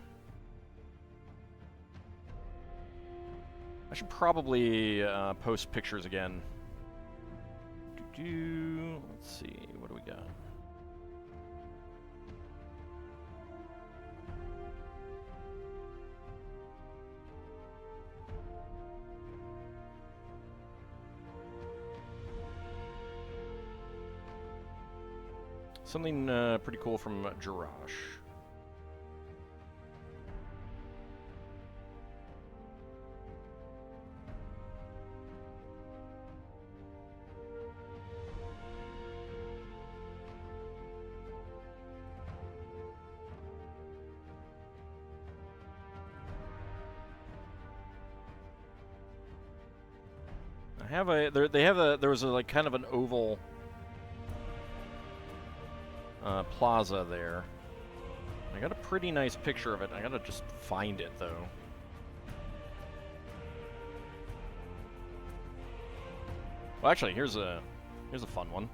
should probably post pictures again. Let's see, what do we got? Something pretty cool from Jirash. I have a there was a like kind of an oval plaza there. I got a pretty nice picture of it. I gotta just find it though. Well, actually, here's a fun one.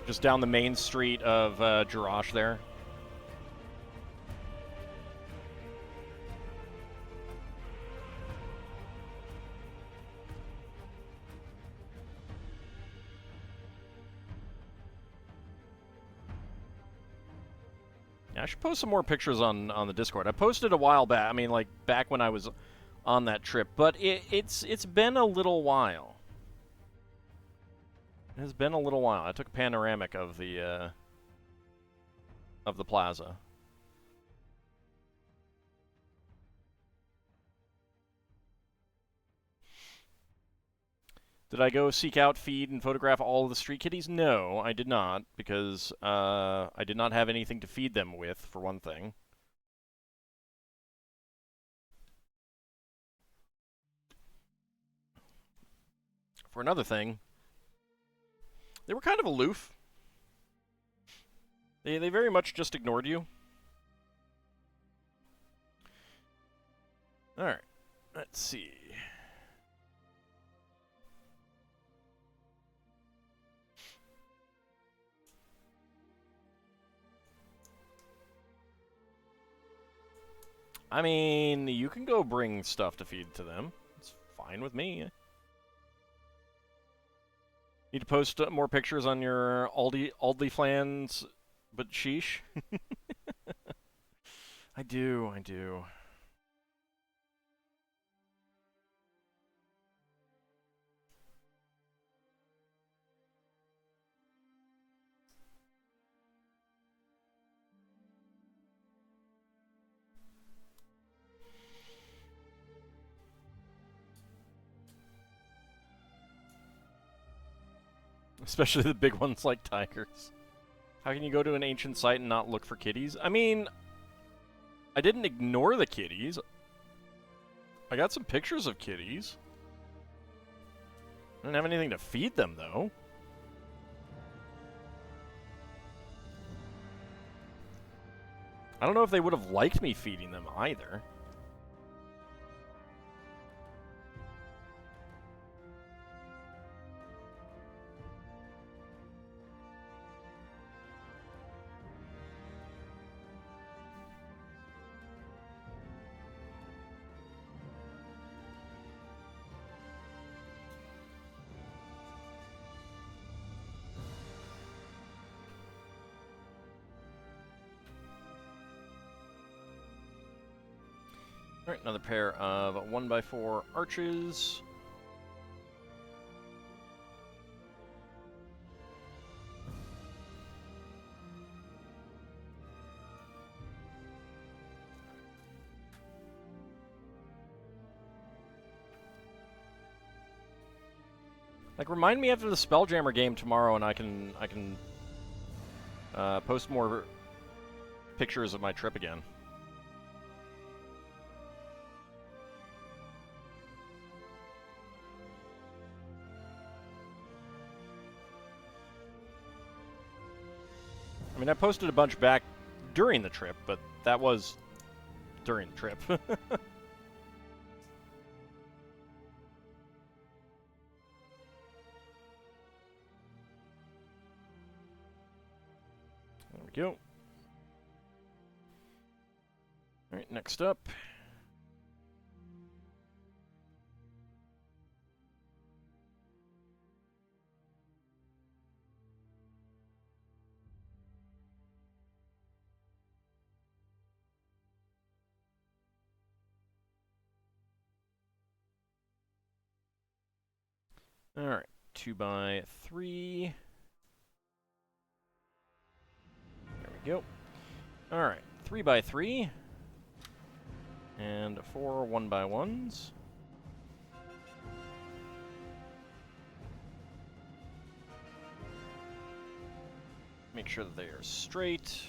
Just down the main street of Jirash there. I should post some more pictures on the Discord. I posted a while back. I mean, like back when I was on that trip, but it's been a little while. It has been a little while. I took a panoramic of the plaza. Did I go seek out, feed, and photograph all of the street kitties? No, I did not, because I did not have anything to feed them with, for one thing. For another thing, they were kind of aloof. They very much just ignored you. Alright, let's see. I mean, you can go bring stuff to feed to them. It's fine with me. Need to post more pictures on your Aldi flans, but sheesh. I do. Especially the big ones like tigers. How can you go to an ancient site and not look for kitties? I mean, I didn't ignore the kitties. I got some pictures of kitties. I didn't have anything to feed them, though. I don't know if they would have liked me feeding them either. Alright, another pair of 1x4 arches. Like, remind me after the Spelljammer game tomorrow, and I can post more pictures of my trip again. I mean, I posted a bunch back during the trip, but that was during the trip. There we go. Alright, next up. Alright, 2x3. There we go. Alright, 3x3. And 4 1x1s. Make sure that they are straight.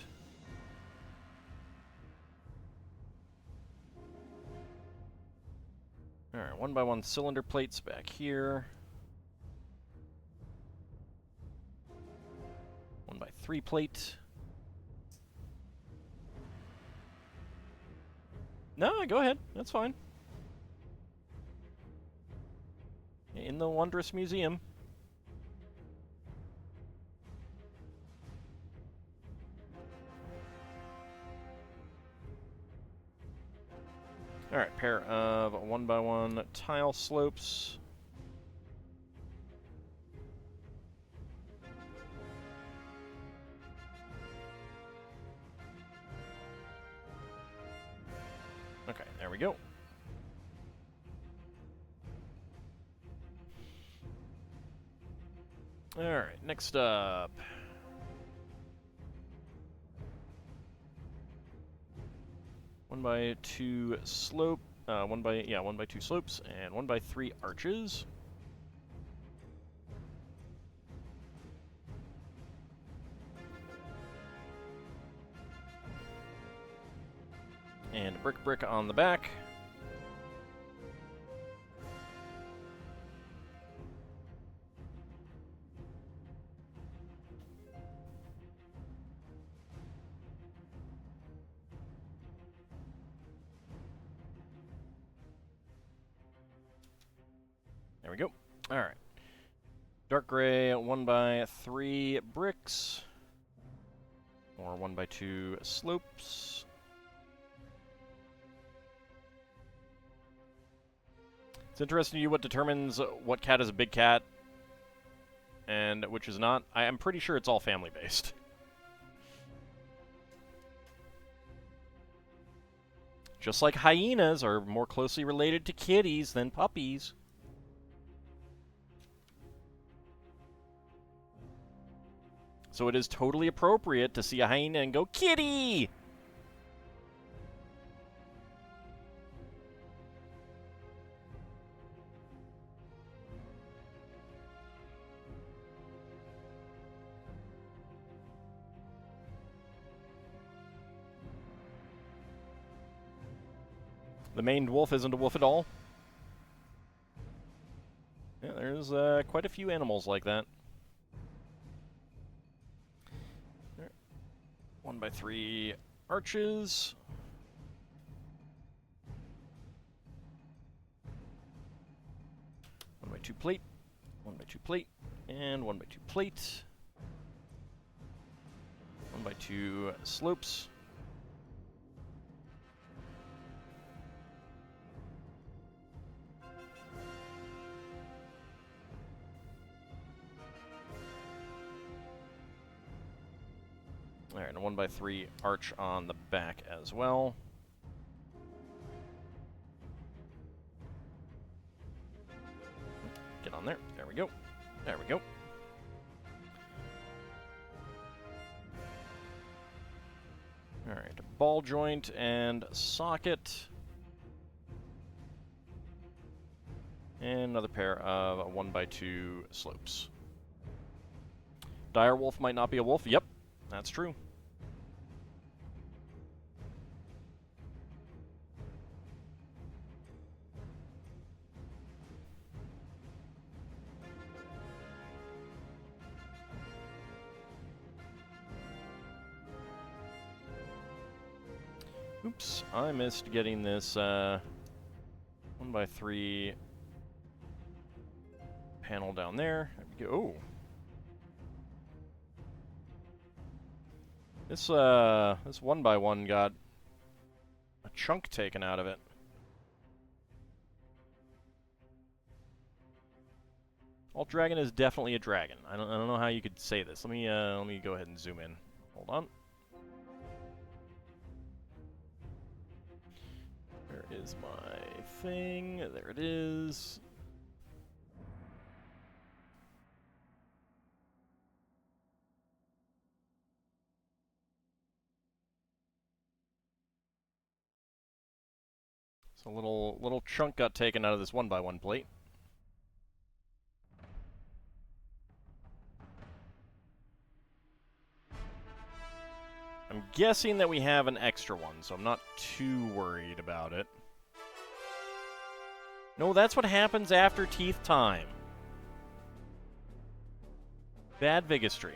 Alright, 1x1 cylinder plates back here. 1x3 plate. No, go ahead. That's fine. In the Wondrous Museum. Alright, pair of 1x1 tile slopes. Okay, there we go. Alright, next up. One by two slope, one by two slopes, and 1x3 arches. And brick on the back. There we go. All right. Dark gray 1x3 bricks, or 1x2 slopes. It's interesting to you what determines what cat is a big cat and which is not. I'm pretty sure it's all family-based. Just like hyenas are more closely related to kitties than puppies. So it is totally appropriate to see a hyena and go, kitty! The maned wolf isn't a wolf at all. Yeah, there's quite a few animals like that. There. 1x3 arches. 1x2 plate. 1x2 plate. And 1x2 plate. 1x2 slopes. Alright, and a 1x3 arch on the back as well. Get on there. There we go. There we go. Alright, a ball joint and socket. And another pair of 1x2 slopes. Dire wolf might not be a wolf. Yep, that's true. Oops, I missed getting this 1x3 panel down there. There we go. Oh. This 1x1 got a chunk taken out of it. AuldDragon is definitely a dragon. I don't know how you could say this. Let me go ahead and zoom in. Hold on. Where is my thing? There it is. So a little chunk got taken out of this 1x1 plate. I'm guessing that we have an extra one, so I'm not too worried about it. No, that's what happens after teeth time. Bad vigistry.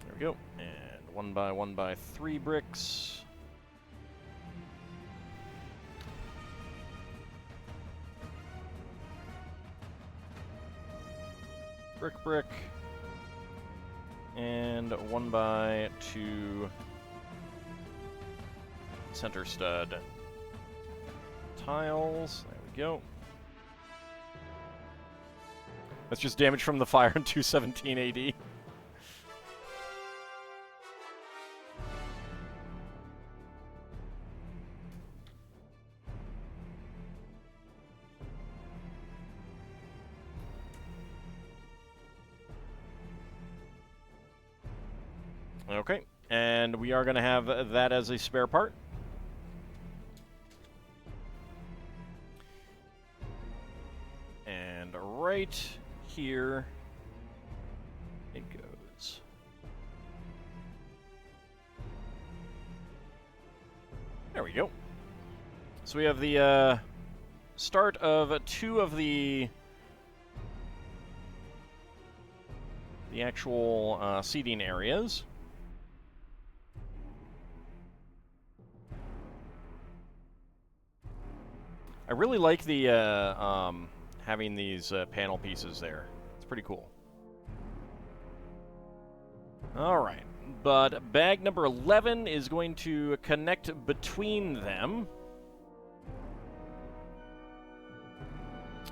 There we go. And 1x3 bricks. Brick. And 1x2 center stud tiles. There we go. That's just damage from the fire in 217 AD. Okay, and we are going to have that as a spare part. And right here it goes. There we go. So we have the start of two of the actual seating areas. I really like the having these panel pieces there. It's pretty cool. All right, but bag number 11 is going to connect between them.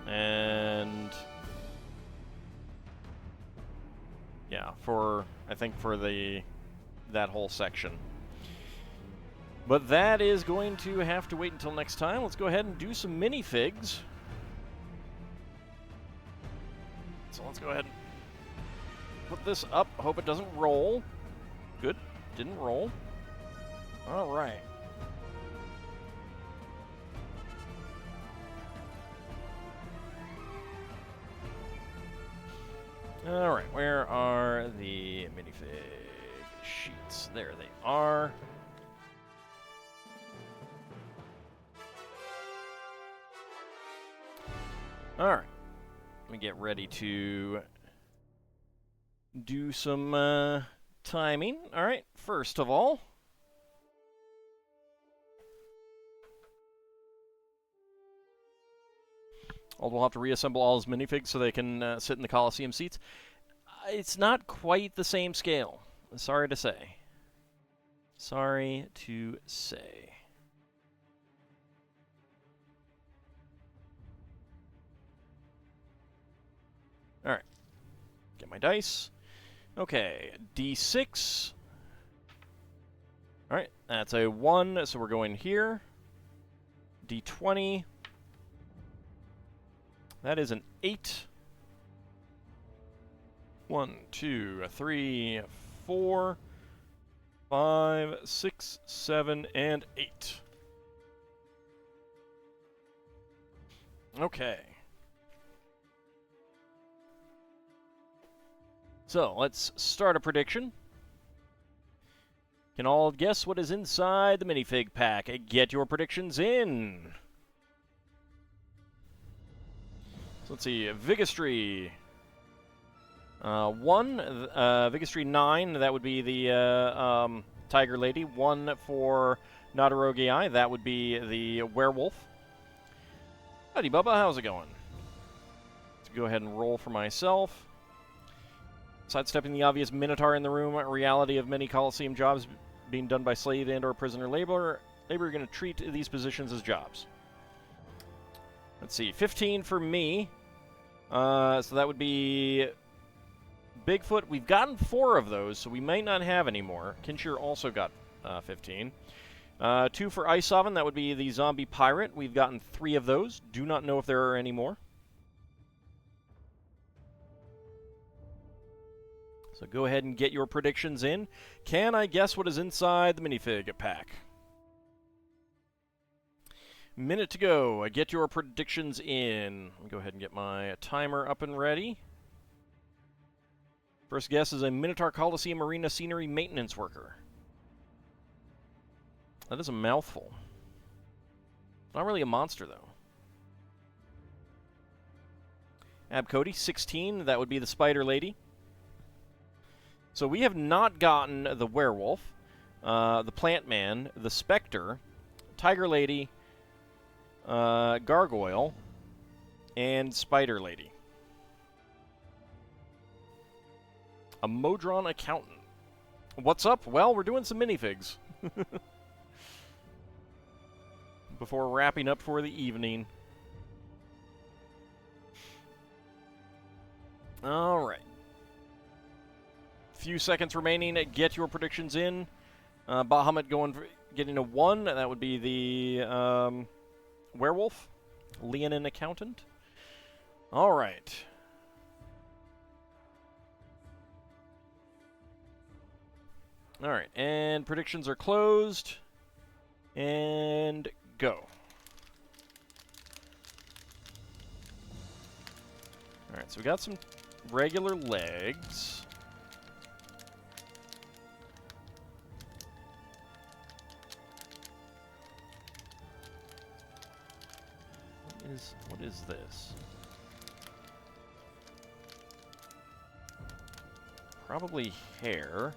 And yeah, I think for that whole section. But that is going to have to wait until next time. Let's go ahead and do some minifigs. So let's go ahead and put this up. Hope it doesn't roll. Good. Didn't roll. All right. Alright, where are the minifig sheets? There they are. Alright. Let me get ready to do some timing. Alright, first of all, Ald will have to reassemble all his minifigs so they can sit in the Colosseum seats. It's not quite the same scale. Sorry to say. Sorry to say. Alright. Get my dice. Okay, D6. Alright, that's a 1, so we're going here. D20. That is an 8. 1, 2, 3, 4, 5, 6, 7, and 8. Okay. So, let's start a prediction. Can all guess what is inside the minifig pack? Get your predictions in. So let's see, Vigistry 1, Vigistry 9, that would be the Tiger Lady. 1 for Nadarogi, that would be the Werewolf. Howdy, Bubba, how's it going? Let's go ahead and roll for myself. Sidestepping the obvious Minotaur in the room, reality of many Colosseum jobs being done by slave and or prisoner labor. You're going to treat these positions as jobs. Let's see, 15 for me. So that would be Bigfoot. We've gotten 4 of those, so we might not have any more. Kinshir also got 15. 2 for Ice Oven. That would be the Zombie Pirate. We've gotten 3 of those. Do not know if there are any more. So go ahead and get your predictions in. Can I guess what is inside the minifig pack? Minute to go. Get your predictions in. Let me go ahead and get my timer up and ready. First guess is a Minotaur Colosseum Arena Scenery Maintenance Worker. That is a mouthful. Not really a monster, though. Abcody, 16. That would be the Spider Lady. So we have not gotten the Werewolf, the Plant Man, the Spectre, Tiger Lady, Gargoyle, and Spider Lady. A Modron Accountant. What's up? Well, we're doing some minifigs. Before wrapping up for the evening. Alright. Few seconds remaining. Get your predictions in. Bahamut going for getting a 1. That would be the Werewolf. Leonin Accountant. All right. All right, and predictions are closed. And go. All right, so we got some regular legs. What is this? Probably hair.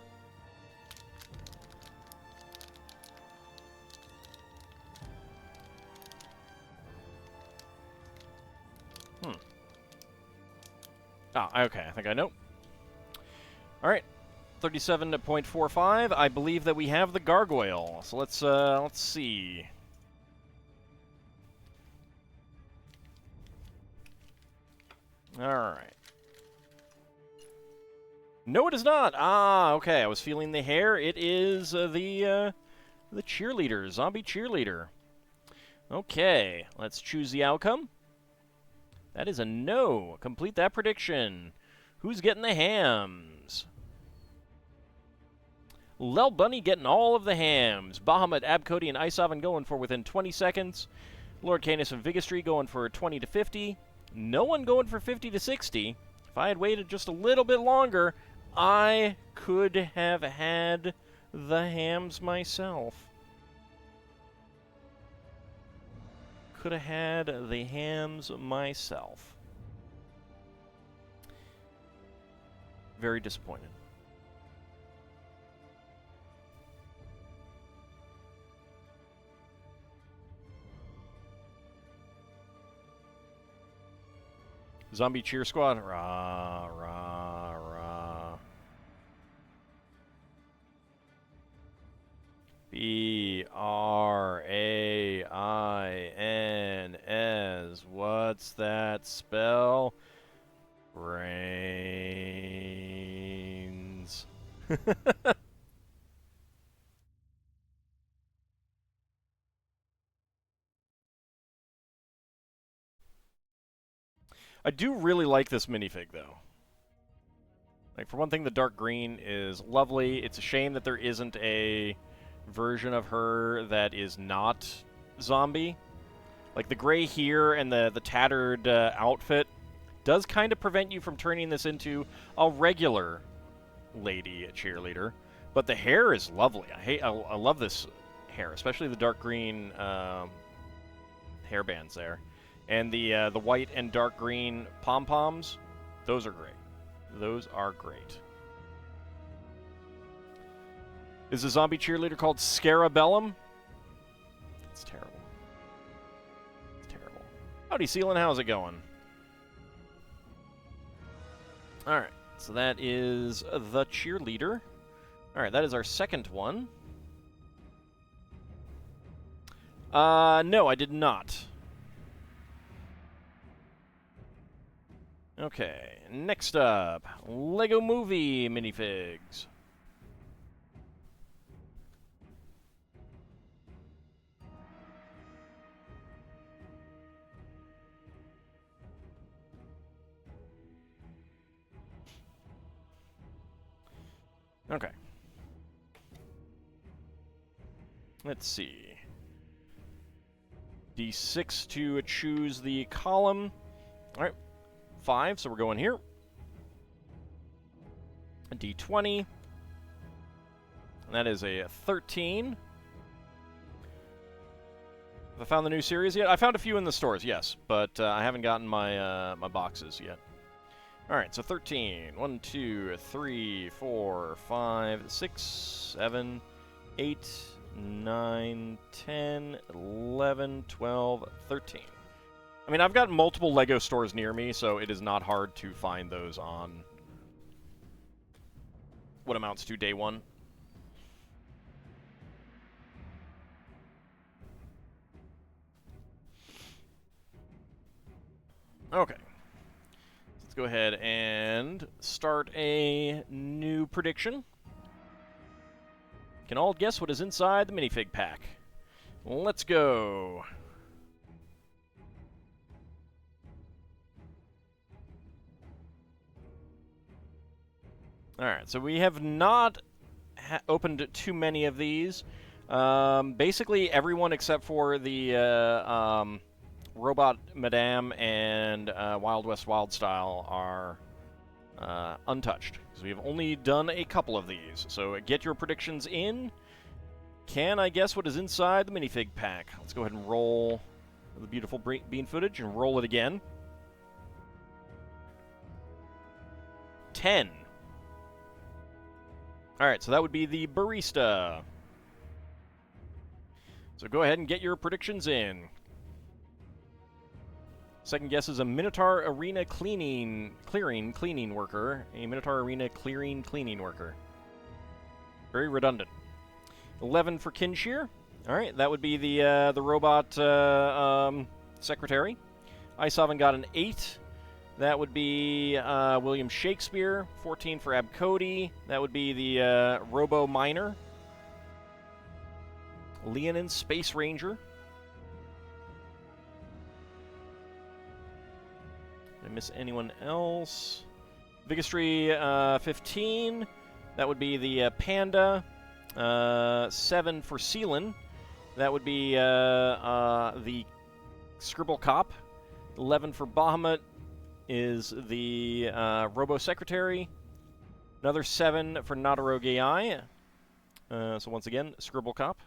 Ah, okay, I think I know. All right, 37.45. I believe that we have the gargoyle. So let's see. All right. No, it is not. Ah, okay. I was feeling the hair. It is the cheerleader, zombie cheerleader. Okay, let's choose the outcome. That is a no. Complete that prediction. Who's getting the hams? Lel Bunny getting all of the hams. Bahamut, Abcody, and Ice Oven going for within 20 seconds. Lord Canis and Vigistry going for 20 to 50. No one going for 50 to 60. I had waited just a little bit longer, I could have had the hams myself. Could have had the hams myself. Very disappointed. Zombie cheer squad. Rah, rah, rah. B-R-A-I-N-S. What's that spell? Brains. I do really like this minifig, though. Like, for one thing, the dark green is lovely. It's a shame that there isn't a version of her that is not zombie. Like, the gray here and the tattered outfit does kind of prevent you from turning this into a regular lady cheerleader. But the hair is lovely. I love this hair, especially the dark green hairbands there. And the white and dark green pom-poms, those are great. Those are great. Is a zombie cheerleader called Scarabellum? It's terrible. It's terrible. Howdy, Sealan. How's it going? Alright, so that is the cheerleader. Alright, that is our second one. No, I did not. Okay, next up, Lego Movie minifigs. Okay. Let's see. D6 to choose the column. All right. 5, so we're going here. A D20. And that is a 13. Have I found the new series yet? I found a few in the stores, yes, but I haven't gotten my my boxes yet. Alright, so 13. 1, 2, 3, 4, 5, 6, 7, 8, 9, 10, 11, 12, 13. I mean, I've got multiple LEGO stores near me, so it is not hard to find those on what amounts to day one. Okay. Let's go ahead and start a new prediction. Can all guess what is inside the minifig pack? Let's go. Alright, so we have not opened too many of these. Basically, everyone except for the Robot Madame and Wild West Wild Style are untouched, because we have only done a couple of these. So get your predictions in. Can I guess what is inside the minifig pack? Let's go ahead and roll the beautiful bean footage and roll it again. 10. Alright, so that would be the barista. So go ahead and get your predictions in. Second guess is a Minotaur Arena cleaning worker. A Minotaur Arena cleaning worker. Very redundant. 11 for Kinshir. Alright, that would be the robot secretary. Isovan got an 8. That would be William Shakespeare. 14 for Abcody. That would be the Robo Miner. Leonin Space Ranger. Did I miss anyone else? Vigastry 15. That would be the Panda. 7 for Sealan. That would be the Scribble Cop. 11 for Bahamut. is the Robo-Secretary. Another 7 for Not a Rogue AI. So once again, Scribble Cop.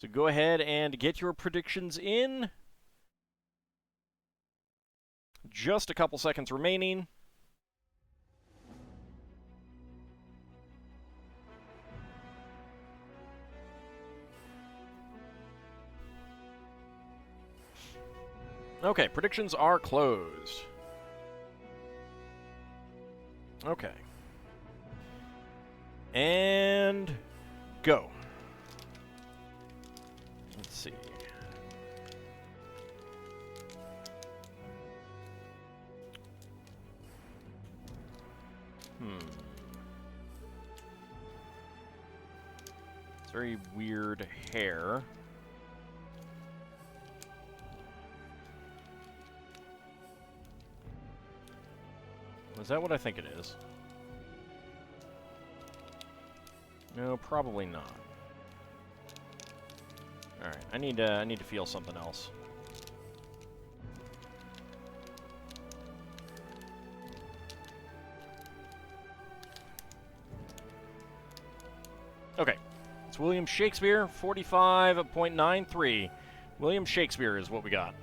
So go ahead and get your predictions in. Just a couple seconds remaining. Okay, predictions are closed. Okay. And go. Let's see. It's very weird hair. Is that what I think it is? No, probably not. All right, I need to feel something else. Okay, it's William Shakespeare, 45.93. William Shakespeare is what we got.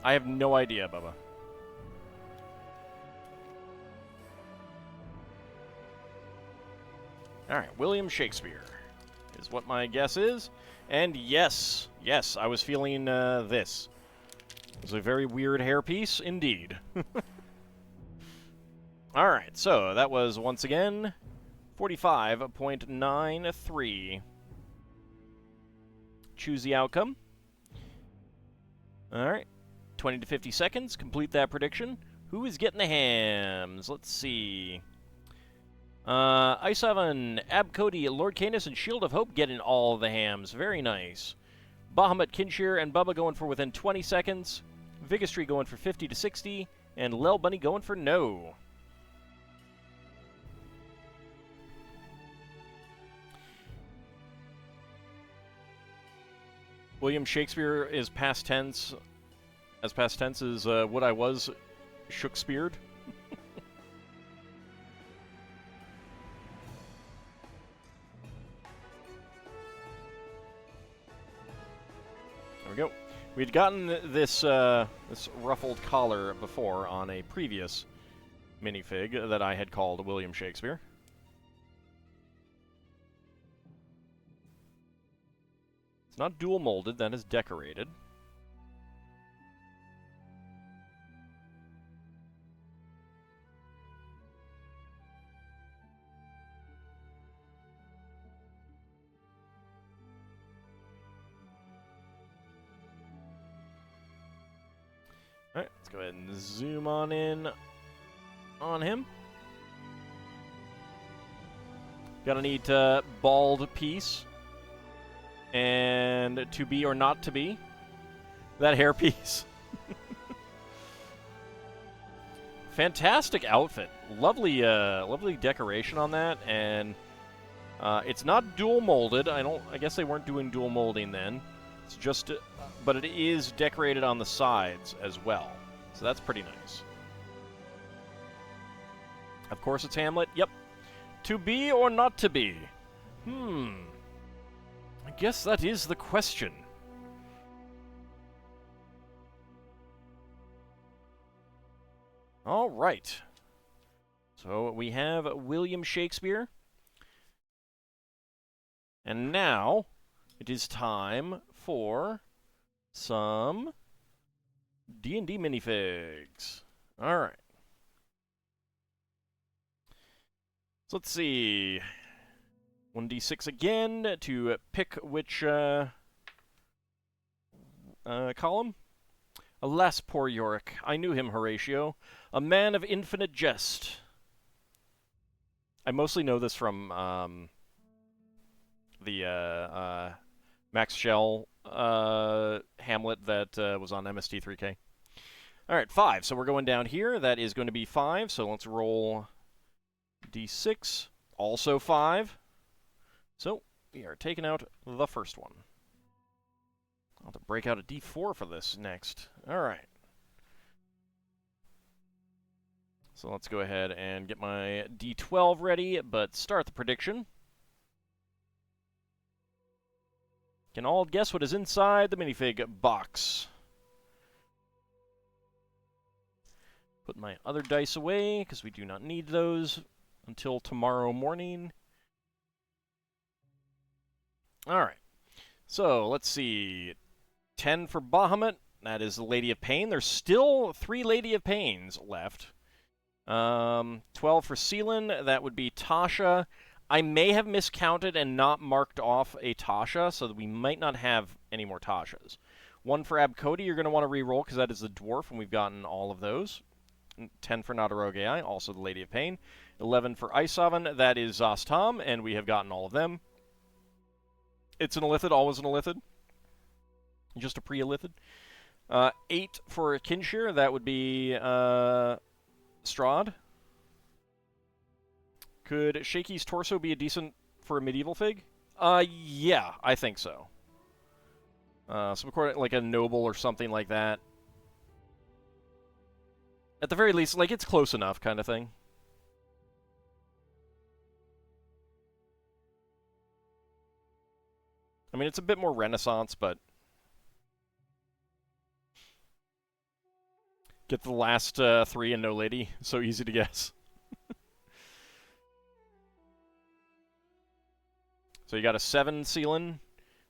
I have no idea, Bubba. Alright, William Shakespeare is what my guess is. And yes, I was feeling this. It was a very weird hairpiece, indeed. Alright, so that was, once again, 45.93. Choose the outcome. Alright. 20 to 50 seconds, complete that prediction. Who is getting the hams? Let's see. Ice Oven, Ab Cody, Lord Canis, and Shield of Hope getting all the hams. Very nice. Bahamut, Kinshir, and Bubba going for within 20 seconds. Vigistry going for 50 to 60. And Lel Bunny going for no. William Shakespeare is past tense. As past tense is what I was, Shakespeared. There we go. We'd gotten this this ruffled collar before on a previous minifig that I had called William Shakespeare. It's not dual molded, that is decorated. Alright, let's go ahead and zoom on in on him. Gonna need bald piece. And to be or not to be. That hairpiece. Fantastic outfit. Lovely lovely decoration on that, and it's not dual molded. I guess they weren't doing dual molding then. It's just but it is decorated on the sides as well. So that's pretty nice. Of course it's Hamlet. Yep. To be or not to be? I guess that is the question. All right. So we have William Shakespeare. And now it is time for some D&D minifigs. All right. So let's see. 1d6 again to pick which column. Alas, poor Yorick. I knew him, Horatio. A man of infinite jest. I mostly know this from the Max Schell Hamlet that was on MST3K. All right, 5. So we're going down here. That is going to be 5. So let's roll d6. Also 5. So we are taking out the first one. I'll have to break out a D4 for this next. All right. So let's go ahead and get my D12 ready, but start the prediction. Can all guess what is inside the minifig box? Put my other dice away, because we do not need those until tomorrow morning. Alright. So, let's see. 10 for Bahamut. That is the Lady of Pain. There's still 3 Lady of Pains left. 12 for Seelan. That would be Tasha. I may have miscounted and not marked off a Tasha, so that we might not have any more Tashas. 1 for Abcody, you're going to want to re-roll, because that is the Dwarf, and we've gotten all of those. 10 for Nadarogei, also the Lady of Pain. 11 for Isovan, that is Zastam, and we have gotten all of them. It's an Illithid, always an Illithid. Just a pre-Illithid. 8 for Kinshir, that would be Strahd. Could Shaky's Torso be a decent for a medieval fig? Yeah, I think so. Some like a noble or something like that. At the very least, like, it's close enough kind of thing. I mean, it's a bit more Renaissance, but... Get the last 3 and no lady. So easy to guess. So you got a 7 Seelan.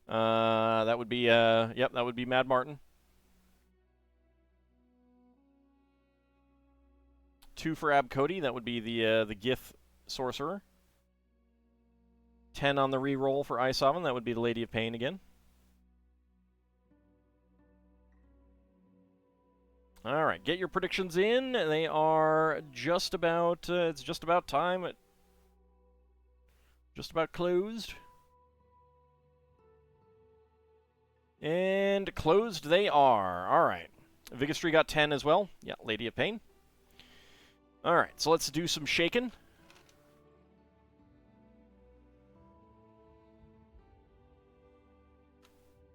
That would be, yep, that would be Mad Martin. 2 for Abcody, that would be the Gith Sorcerer. 10 on the re-roll for Isovan, that would be the Lady of Pain again. Alright, get your predictions in. They are just about, it's just about time. Just about closed. And closed they are. Alright. Vigistry got 10 as well. Yeah, Lady of Pain. Alright, so let's do some shaking.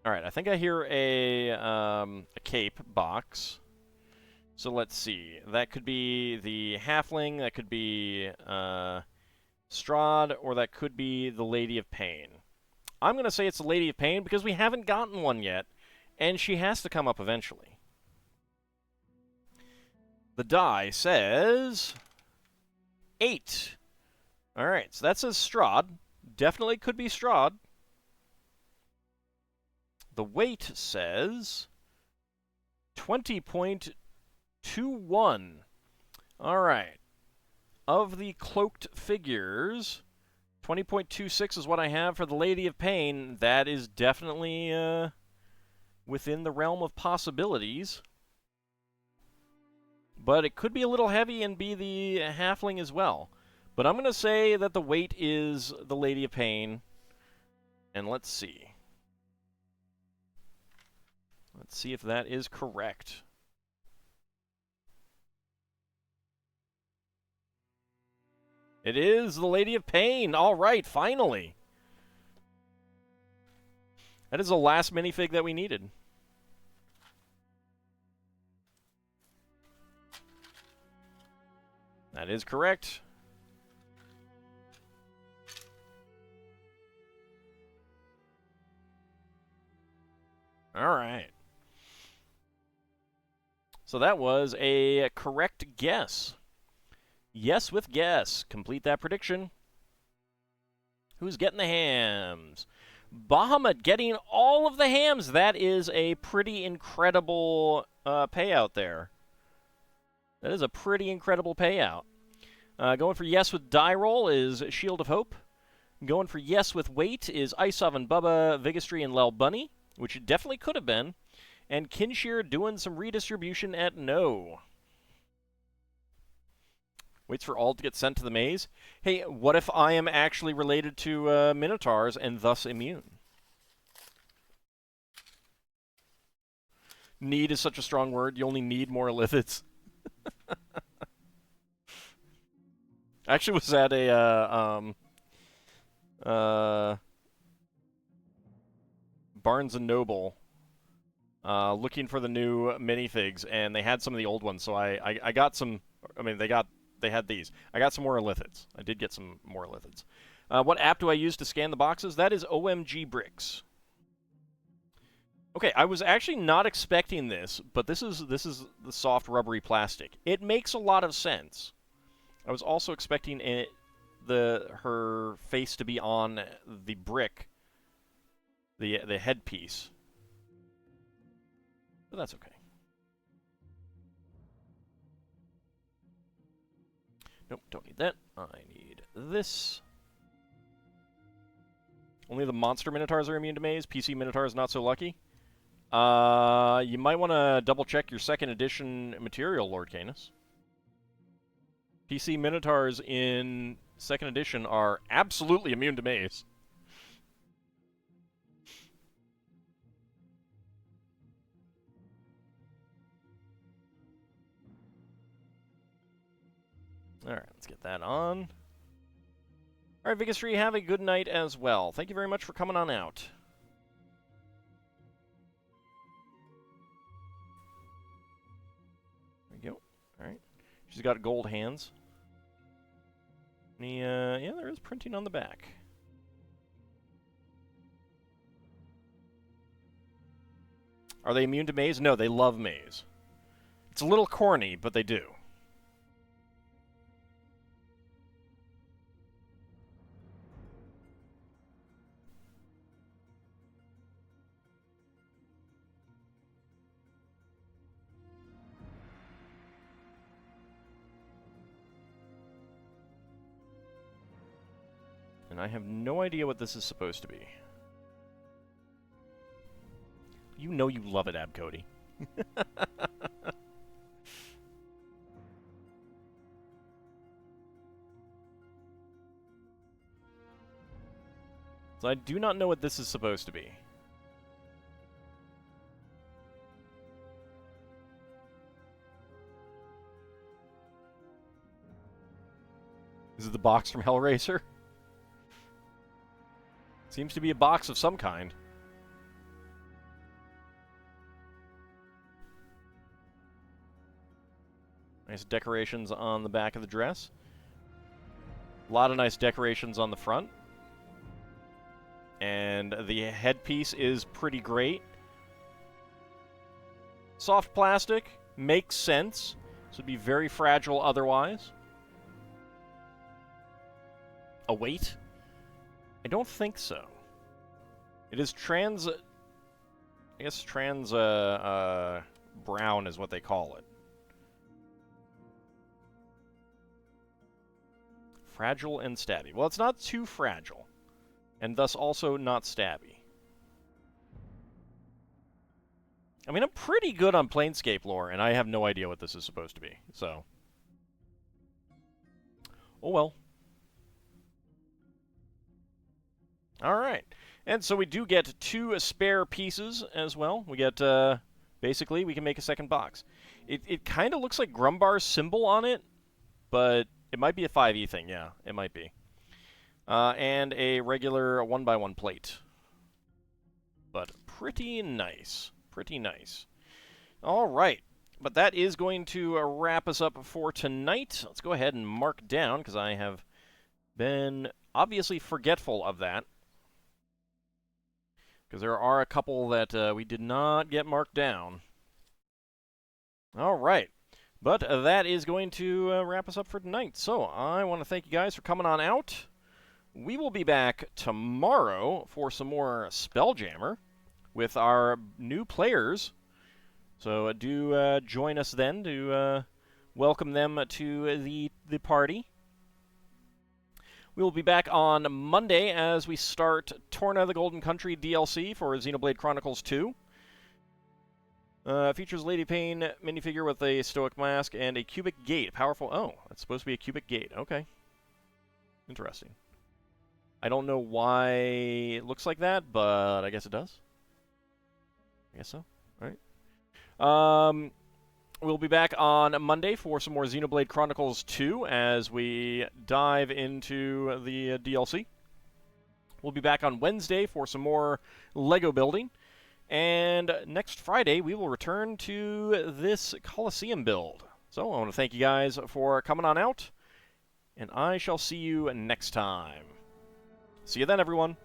Alright, I think I hear a cape box. So let's see. That could be the Halfling, that could be Strahd, or that could be the Lady of Pain. I'm going to say it's the Lady of Pain because we haven't gotten one yet, and she has to come up eventually. The die says 8. Alright, so that says Strahd. Definitely could be Strahd. The weight says 20.21. Alright. Of the cloaked figures, 20.26 is what I have for the Lady of Pain. That is definitely within the realm of possibilities. But it could be a little heavy and be the Halfling as well. But I'm going to say that the weight is the Lady of Pain. And let's see. Let's see if that is correct. It is the Lady of Pain. All right, finally. That is the last minifig that we needed. That is correct. All right. So that was a correct guess. Yes with guess. Complete that prediction. Who's getting the hams? Bahamut getting all of the hams. That is a pretty incredible payout there. That is a pretty incredible payout. Going for yes with die roll is Shield of Hope. Going for yes with weight is Isovan, Bubba, Vigistry, and Lel Bunny, which it definitely could have been. And Kinshir doing some redistribution at no. Waits for all to get sent to the maze. Hey, what if I am actually related to Minotaurs and thus immune? Need is such a strong word. You only need more Illithids. I actually was at a Barnes & Noble looking for the new minifigs, and they had some of the old ones, so I got some. I mean, they had these. I got some more lithids. I did get some more lithids. What app do I use to scan the boxes? That is OMG Bricks. Okay, I was actually not expecting this, but this is the soft rubbery plastic. It makes a lot of sense. I was also expecting her face to be on the brick, the headpiece, but that's okay. Nope, don't need that. I need this. Only the monster minotaurs are immune to maze. PC minotaurs not so lucky. You might want to double-check your 2nd edition material, Lord Canis. PC Minotaurs in 2nd edition are absolutely immune to maze. Alright, let's get that on. Alright, Vigastry, have a good night as well. Thank you very much for coming on out. Alright. She's got gold hands. Yeah, there is printing on the back. Are they immune to maze? No, they love maze. It's a little corny, but they do. And I have no idea what this is supposed to be. You know you love it, Abcody. So I do not know what this is supposed to be. Is it the box from Hellraiser? Seems to be a box of some kind. Nice decorations on the back of the dress. A lot of nice decorations on the front. And the headpiece is pretty great. Soft plastic, makes sense. This would be very fragile otherwise. A weight? I don't think so. It is trans... I guess trans brown is what they call it. Fragile and stabby. Well, it's not too fragile. And thus also not stabby. I mean, I'm pretty good on Planescape lore, and I have no idea what this is supposed to be, so... Oh well. Alright, and so we do get 2 spare pieces as well. We get, basically, we can make a second box. It kind of looks like Grumbar's symbol on it, but it might be a 5e thing, yeah, it might be. And a regular 1x1 plate. But pretty nice, pretty nice. Alright, but that is going to wrap us up for tonight. Let's go ahead and mark down, because I have been obviously forgetful of that. Because there are a couple that we did not get marked down. All right. But that is going to wrap us up for tonight. So I want to thank you guys for coming on out. We will be back tomorrow for some more Spelljammer with our new players. So do join us then to welcome them to the party. We will be back on Monday as we start Torna the Golden Country DLC for Xenoblade Chronicles 2. Features Lady Pain minifigure with a stoic mask and a cubic gate. Powerful. Oh, that's supposed to be a cubic gate. Okay. Interesting. I don't know why it looks like that, but I guess it does. I guess so. All right. We'll be back on Monday for some more Xenoblade Chronicles 2 as we dive into the DLC. We'll be back on Wednesday for some more Lego building. And next Friday, we will return to this Colosseum build. So I want to thank you guys for coming on out, and I shall see you next time. See you then, everyone.